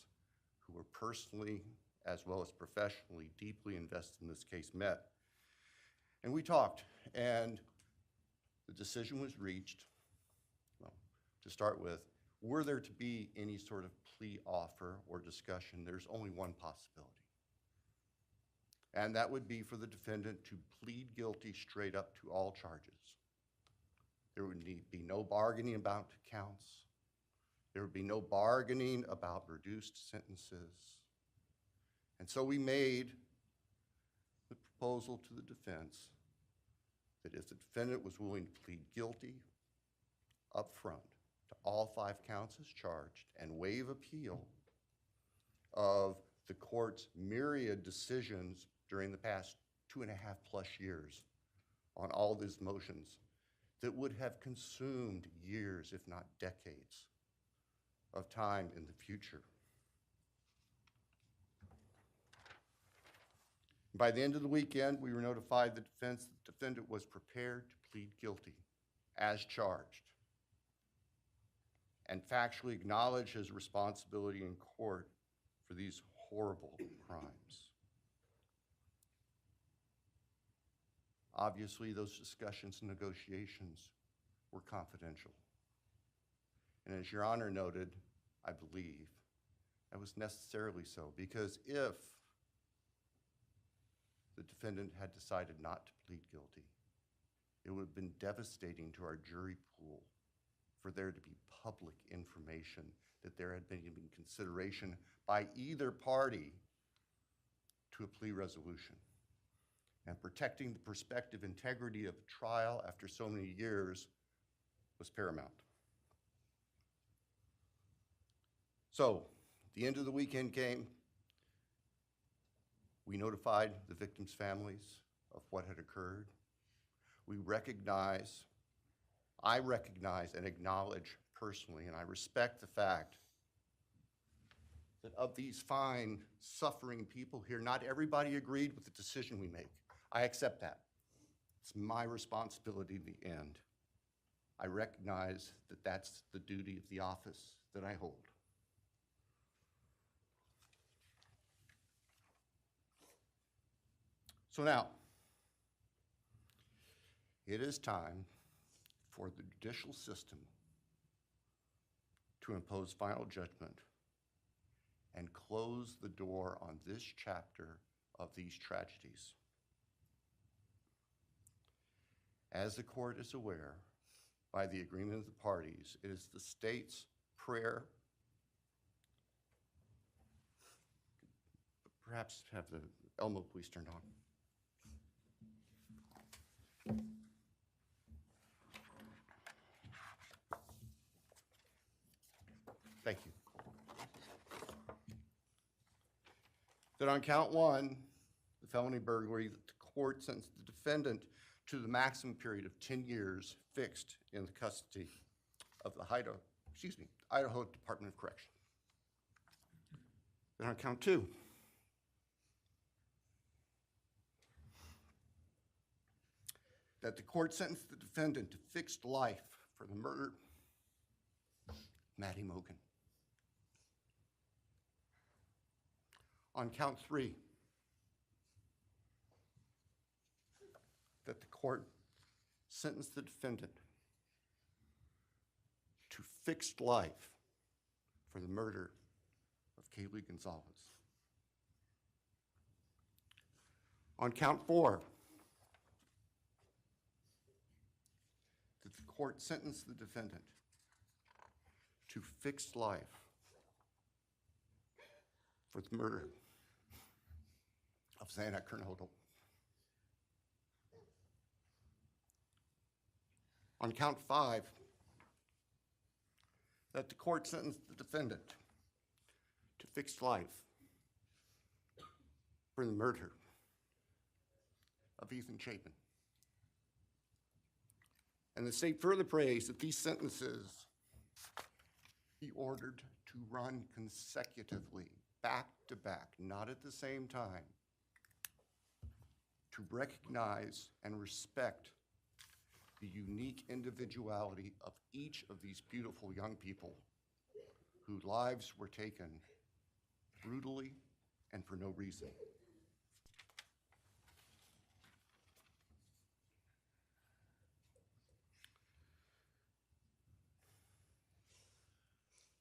who were personally as well as professionally deeply invested in this case, met. And we talked, and the decision was reached. Well, to start with, were there to be any sort of plea offer or discussion, there's only one possibility. And that would be for the defendant to plead guilty straight up to all charges. There would be no bargaining about counts. There would be no bargaining about reduced sentences. And so we made the proposal to the defense that if the defendant was willing to plead guilty up front to all 5 counts as charged and waive appeal of the court's myriad decisions during the past 2.5+ years on all these motions that would have consumed years, if not decades, of time in the future. By the end of the weekend, we were notified the defendant was prepared to plead guilty as charged and factually acknowledge his responsibility in court for these horrible crimes. Obviously, those discussions and negotiations were confidential. And as Your Honor noted, I believe, that was necessarily so, because if the defendant had decided not to plead guilty, it would have been devastating to our jury pool for there to be public information that there had been consideration by either party to a plea resolution. And protecting the prospective integrity of a trial after so many years was paramount. So, the end of the weekend came. We notified the victims' families of what had occurred. I recognize and acknowledge personally, and I respect the fact that of these fine, suffering people here, not everybody agreed with the decision we make. I accept that. It's my responsibility in the end. I recognize that that's the duty of the office that I hold. So now, it is time for the judicial system to impose final judgment and close the door on this chapter of these tragedies. As the court is aware, by the agreement of the parties, it is the state's prayer. Perhaps have the Elmo police turned on. Thank you. That on count 1, the felony burglary, that the court sentenced the defendant to the maximum period of 10 years fixed in the custody of the Idaho Department of Correction. Then on count 2, that the court sentenced the defendant to fixed life for the murder of Maddie Mogen. On count 3, that the court sentenced the defendant to fixed life for the murder of Kaylee Goncalves. On count 4, that the court sentenced the defendant to fixed life for the murder of Xana Kernodle. On count 5, that the court sentenced the defendant to fixed life for the murder of Ethan Chapin. And the state further prays that these sentences be ordered to run consecutively, back to back, not at the same time, to recognize and respect the unique individuality of each of these beautiful young people whose lives were taken brutally and for no reason.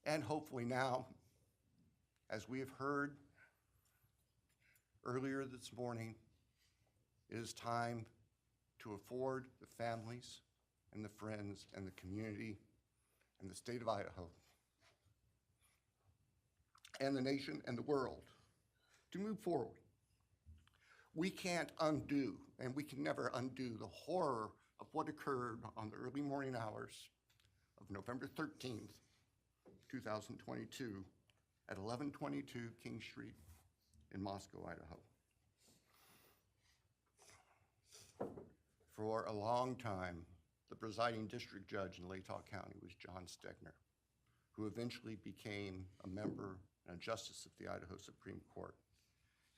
And hopefully now, as we have heard earlier this morning, it is time to afford the families and the friends and the community and the state of Idaho and the nation and the world to move forward. We can't undo, and we can never undo, the horror of what occurred on the early morning hours of November 13th, 2022 at 1122 King Street in Moscow, Idaho. For a long time, the presiding district judge in Latah County was John Stegner, who eventually became a member and a justice of the Idaho Supreme Court.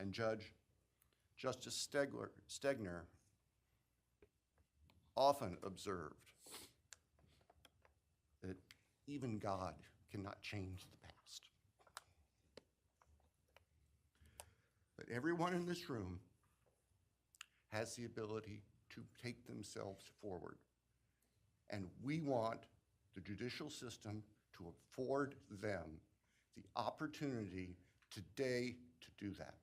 And Justice Stegner often observed that even God cannot change the past. But everyone in this room has the ability to take themselves forward. And we want the judicial system to afford them the opportunity today to do that.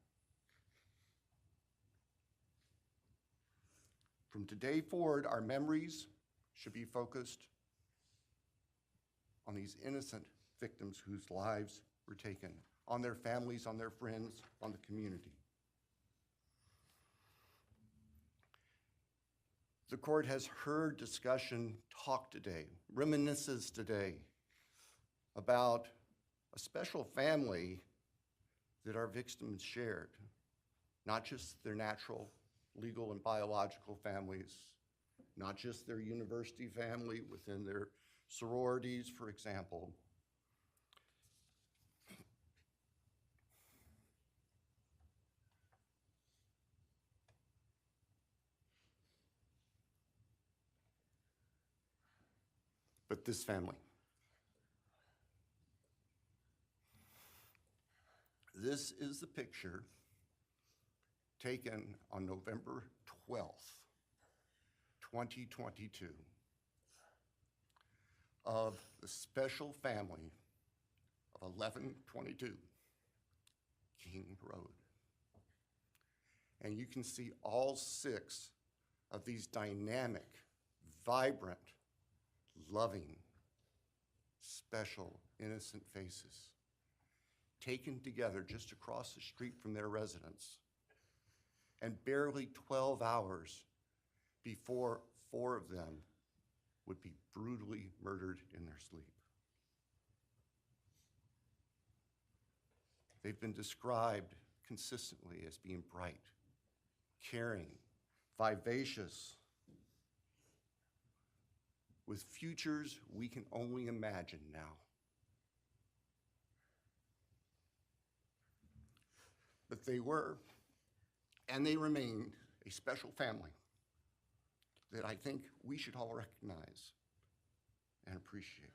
From today forward, our memories should be focused on these innocent victims whose lives were taken, on their families, on their friends, on the community. The court has heard discussion, talk today, reminiscences today about a special family that our victims shared, not just their natural, legal, and biological families, not just their university family within their sororities, for example. But this family. This is the picture taken on November 12th, 2022, of the special family of 1122 King Road. And you can see all 6 of these dynamic, vibrant, loving, special, innocent faces taken together just across the street from their residence, and barely 12 hours before 4 of them would be brutally murdered in their sleep. They've been described consistently as being bright, caring, vivacious, with futures we can only imagine now. But they were, and they remain, a special family that I think we should all recognize and appreciate.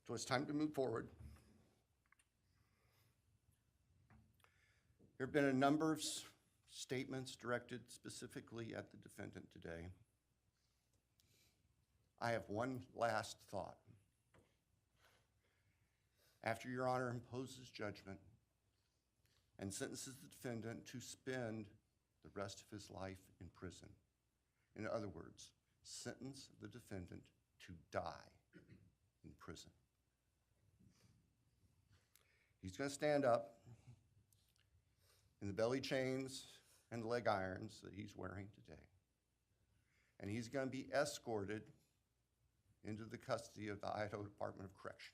So it's time to move forward. There have been a number of statements directed specifically at the defendant today. I have one last thought. After Your Honor imposes judgment and sentences the defendant to spend the rest of his life in prison, in other words, sentence the defendant to die in prison, he's going to stand up in the belly chains and leg irons that he's wearing today, and he's going to be escorted into the custody of the Idaho Department of Correction.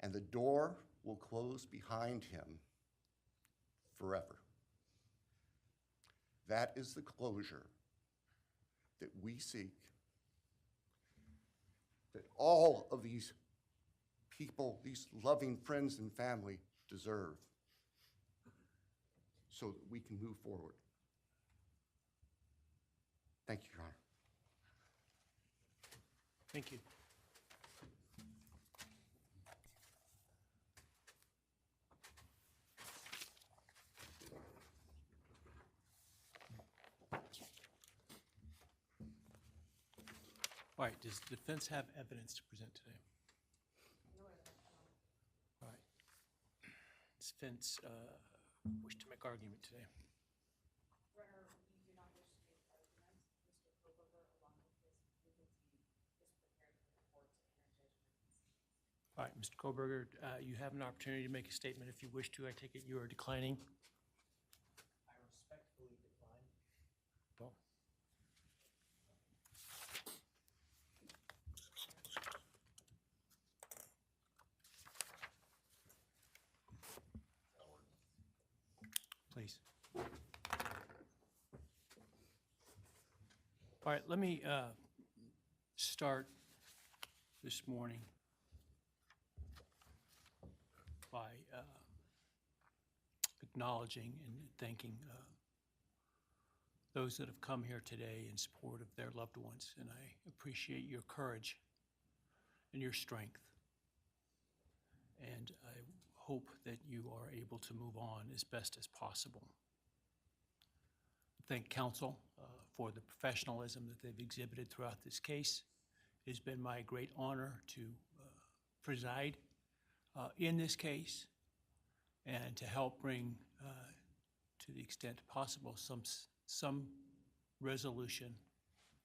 And the door will close behind him forever. That is the closure that we seek, that all of these people, these loving friends and family deserve, so that we can move forward. Thank you, Your Honor. Thank you. All right, does the defense have evidence to present today? All right. Does defense wish to make argument today? Your Honor, we do not wish to make arguments. Mr. Kohberger, along with his legal team, is prepared for the court to enter judgment. All right, Mr. Kohberger, you have an opportunity to make a statement if you wish to. I take it you are declining. I respectfully decline. Well, please. All right, let me start this morning by acknowledging and thanking those that have come here today in support of their loved ones, and I appreciate your courage and your strength. And I hope that you are able to move on as best as possible. Thank counsel for the professionalism that they've exhibited throughout this case. It has been my great honor to preside in this case and to help bring, to the extent possible, some resolution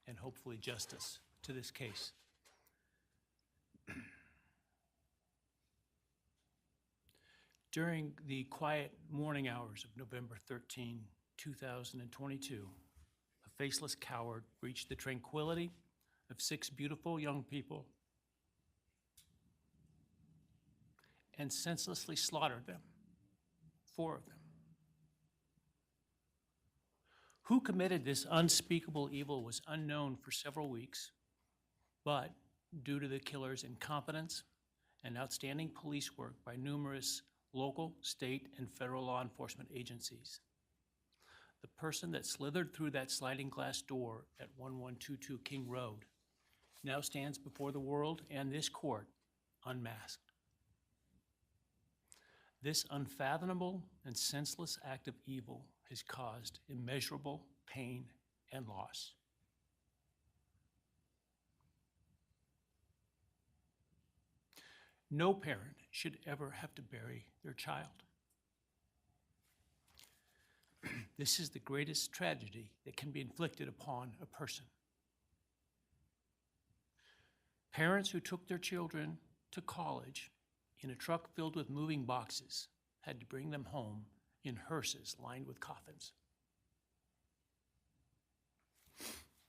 and hopefully justice to this case. During the quiet morning hours of November 13, 2022, a faceless coward breached the tranquility of 6 beautiful young people and senselessly slaughtered them, 4 of them. Who committed this unspeakable evil was unknown for several weeks, but due to the killer's incompetence and outstanding police work by numerous local, state, and federal law enforcement agencies, the person that slithered through that sliding glass door at 1122 King Road now stands before the world and this court unmasked. This unfathomable and senseless act of evil has caused immeasurable pain and loss. No parent should ever have to bury their child. This is the greatest tragedy that can be inflicted upon a person. Parents who took their children to college in a truck filled with moving boxes had to bring them home in hearses lined with coffins.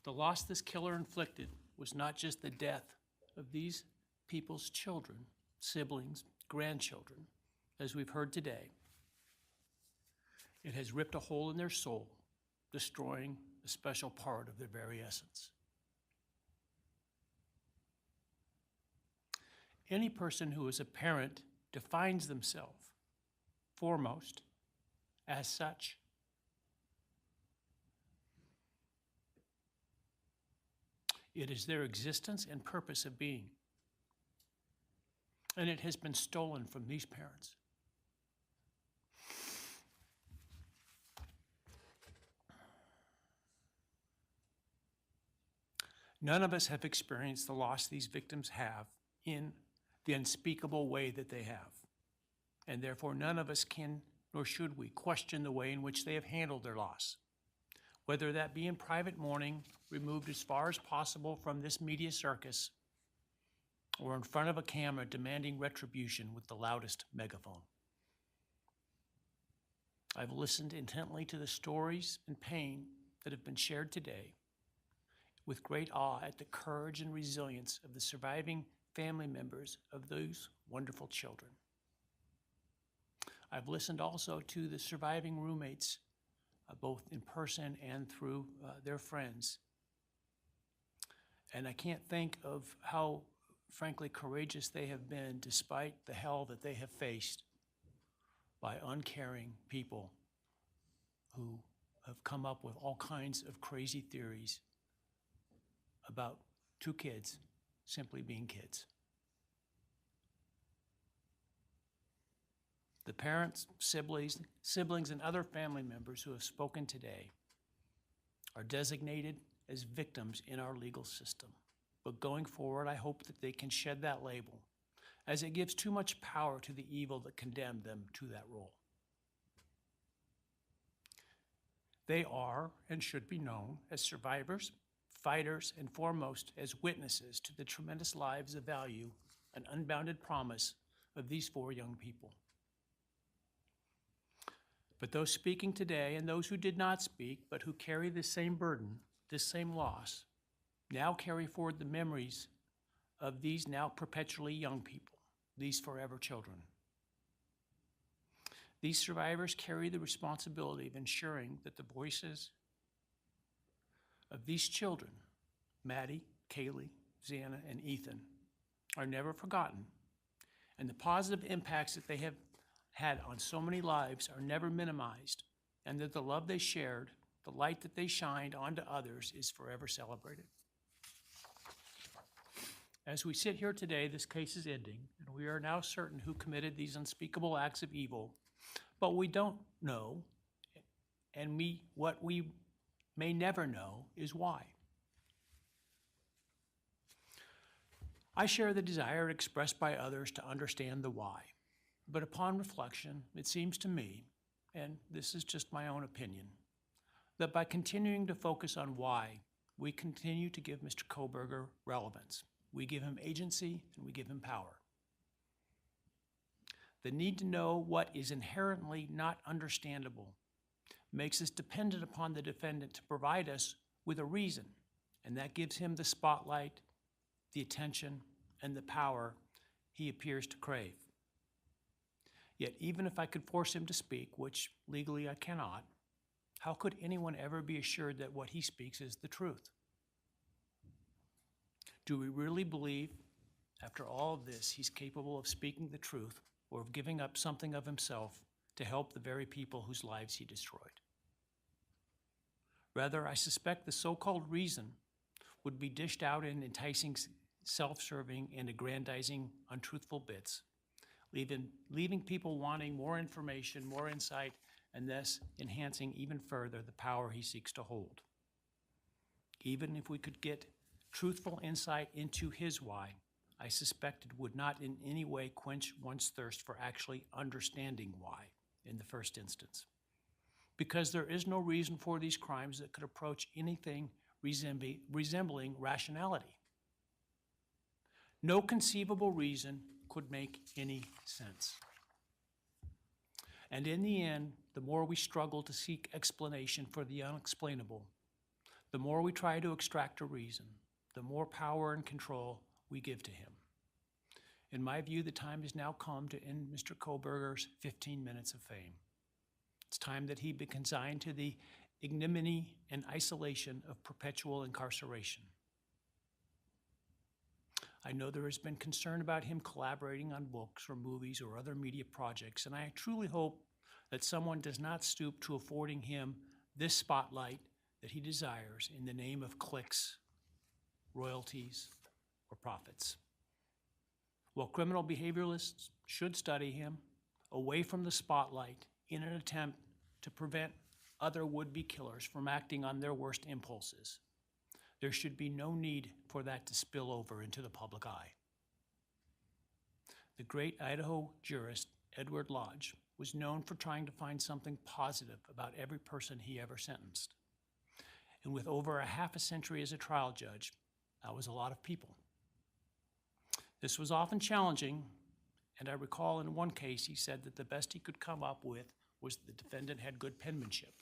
The loss this killer inflicted was not just the death of these people's children, siblings, grandchildren, as we've heard today. It has ripped a hole in their soul, destroying a special part of their very essence. Any person who is a parent defines themselves foremost as such. It is their existence and purpose of being. And it has been stolen from these parents. None of us have experienced the loss these victims have in the unspeakable way that they have. And therefore, none of us can, nor should we, question the way in which they have handled their loss. Whether that be in private mourning, removed as far as possible from this media circus, or in front of a camera demanding retribution with the loudest megaphone. I've listened intently to the stories and pain that have been shared today, with great awe at the courage and resilience of the surviving family members of those wonderful children. I've listened also to the surviving roommates, both in person and through their friends. And I can't think of how, frankly, courageous they have been despite the hell that they have faced by uncaring people who have come up with all kinds of crazy theories about two kids simply being kids. The parents, siblings, and other family members who have spoken today are designated as victims in our legal system. But going forward, I hope that they can shed that label, as it gives too much power to the evil that condemned them to that role. They are and should be known as survivors, fighters, and foremost as witnesses to the tremendous lives of value and unbounded promise of these 4 young people. But those speaking today and those who did not speak, but who carry this same burden, this same loss, now carry forward the memories of these now perpetually young people, these forever children. These survivors carry the responsibility of ensuring that the voices of these children, Maddie, Kaylee, Xana, and Ethan, are never forgotten, and the positive impacts that they have had on so many lives are never minimized, and that the love they shared, the light that they shined onto others, is forever celebrated. As we sit here today, this case is ending, and we are now certain who committed these unspeakable acts of evil, but we don't know, and what we may never know is why. I share the desire expressed by others to understand the why. But upon reflection, it seems to me, and this is just my own opinion, that by continuing to focus on why, we continue to give Mr. Kohberger relevance. We give him agency and we give him power. The need to know what is inherently not understandable makes us dependent upon the defendant to provide us with a reason, and that gives him the spotlight, the attention, and the power he appears to crave. Yet even if I could force him to speak, which legally I cannot, how could anyone ever be assured that what he speaks is the truth? Do we really believe, after all of this, he's capable of speaking the truth or of giving up something of himself to help the very people whose lives he destroyed? Rather, I suspect the so-called reason would be dished out in enticing, self-serving, and aggrandizing untruthful bits, leaving people wanting more information, more insight, and thus enhancing even further the power he seeks to hold. Even if we could get truthful insight into his why, I suspect it would not in any way quench one's thirst for actually understanding why in the first instance. Because there is no reason for these crimes that could approach anything resembling rationality. No conceivable reason could make any sense. And in the end, the more we struggle to seek explanation for the unexplainable, the more we try to extract a reason, the more power and control we give to him. In my view, the time has now come to end Mr. Kohberger's 15 minutes of fame. It's time that he be consigned to the ignominy and isolation of perpetual incarceration. I know there has been concern about him collaborating on books or movies or other media projects, and I truly hope that someone does not stoop to affording him this spotlight that he desires in the name of clicks, royalties, or profits. While criminal behavioralists should study him away from the spotlight in an attempt to prevent other would-be killers from acting on their worst impulses, There should be no need for that to spill over into the public eye. The great Idaho jurist Edward Lodge was known for trying to find something positive about every person he ever sentenced. And with over a half a century as a trial judge, that was a lot of people. This was often challenging, and I recall in one case he said that the best he could come up with was the defendant had good penmanship.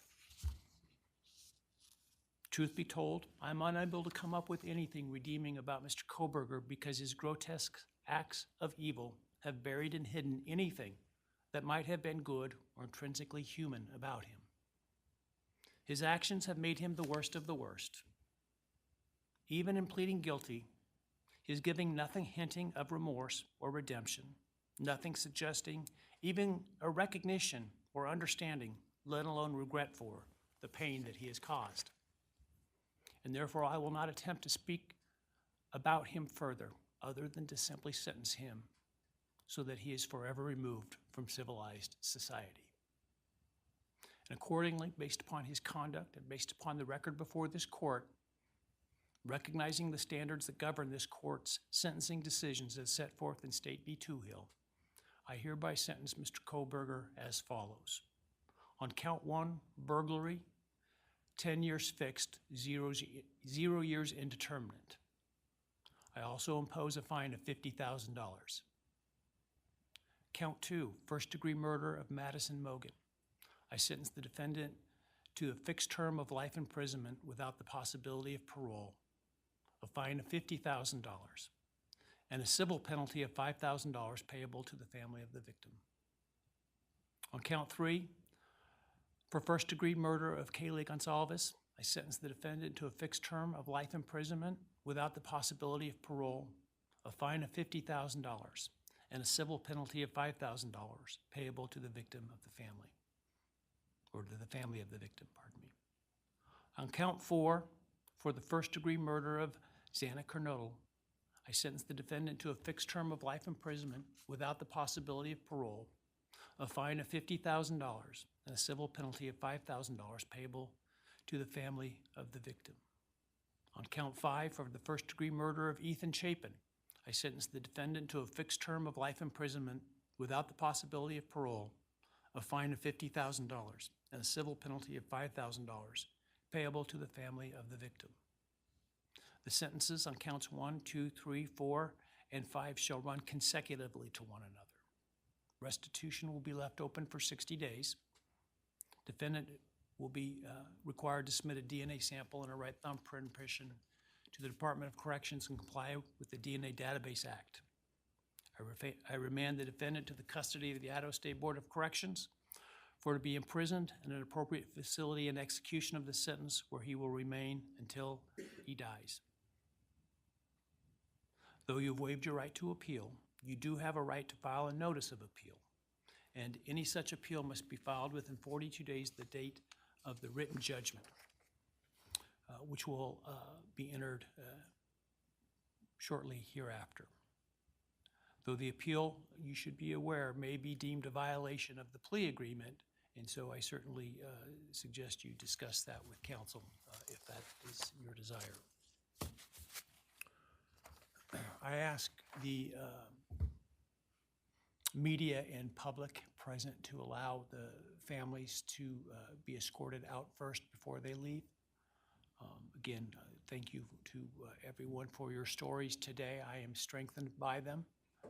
Truth be told, I'm unable to come up with anything redeeming about Mr. Kohberger because his grotesque acts of evil have buried and hidden anything that might have been good or intrinsically human about him. His actions have made him the worst of the worst. Even in pleading guilty, he is giving nothing hinting of remorse or redemption, nothing suggesting even a recognition or understanding, let alone regret for the pain that he has caused. And therefore, I will not attempt to speak about him further, other than to simply sentence him so that he is forever removed from civilized society. And accordingly, based upon his conduct and based upon the record before this court, recognizing the standards that govern this court's sentencing decisions as set forth in State v. Toohill, I hereby sentence Mr. Kohberger as follows. On count 1, burglary, 10 years fixed, 0 years indeterminate. I also impose a fine of $50,000. Count 2, first-degree murder of Madison Mogen. I sentence the defendant to a fixed term of life imprisonment without the possibility of parole, a fine of $50,000, and a civil penalty of $5,000 payable to the family of the victim. On count 3, for first-degree murder of Kaylee Goncalves, I sentence the defendant to a fixed term of life imprisonment without the possibility of parole, a fine of $50,000, and a civil penalty of $5,000 payable to the victim of the family, or to the family of the victim, pardon me. On count 4, for the first-degree murder of Xana Kernodle, I sentence the defendant to a fixed term of life imprisonment without the possibility of parole, a fine of $50,000, and a civil penalty of $5,000 payable to the family of the victim. On count 5, for the first-degree murder of Ethan Chapin, I sentence the defendant to a fixed term of life imprisonment without the possibility of parole, a fine of $50,000, and a civil penalty of $5,000 payable to the family of the victim. The sentences on counts 1, 2, 3, 4, and 5 shall run consecutively to one another. Restitution will be left open for 60 days. Defendant will be required to submit a DNA sample and a right thumbprint impression to the Department of Corrections and comply with the DNA Database Act. I remand the defendant to the custody of the Idaho State Board of Corrections for to be imprisoned in an appropriate facility and execution of the sentence where he will remain until he dies. Though you have waived your right to appeal, you do have a right to file a notice of appeal, and any such appeal must be filed within 42 days of the date of the written judgment, which will be entered shortly hereafter. Though the appeal, you should be aware, may be deemed a violation of the plea agreement, and so I certainly suggest you discuss that with counsel if that is your desire. I ask the media and public present to allow the families to be escorted out first before they leave. Again, thank you to everyone for your stories today. I am strengthened by them,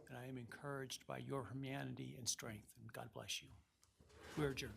and I am encouraged by your humanity and strength, and God bless you. We're adjourned.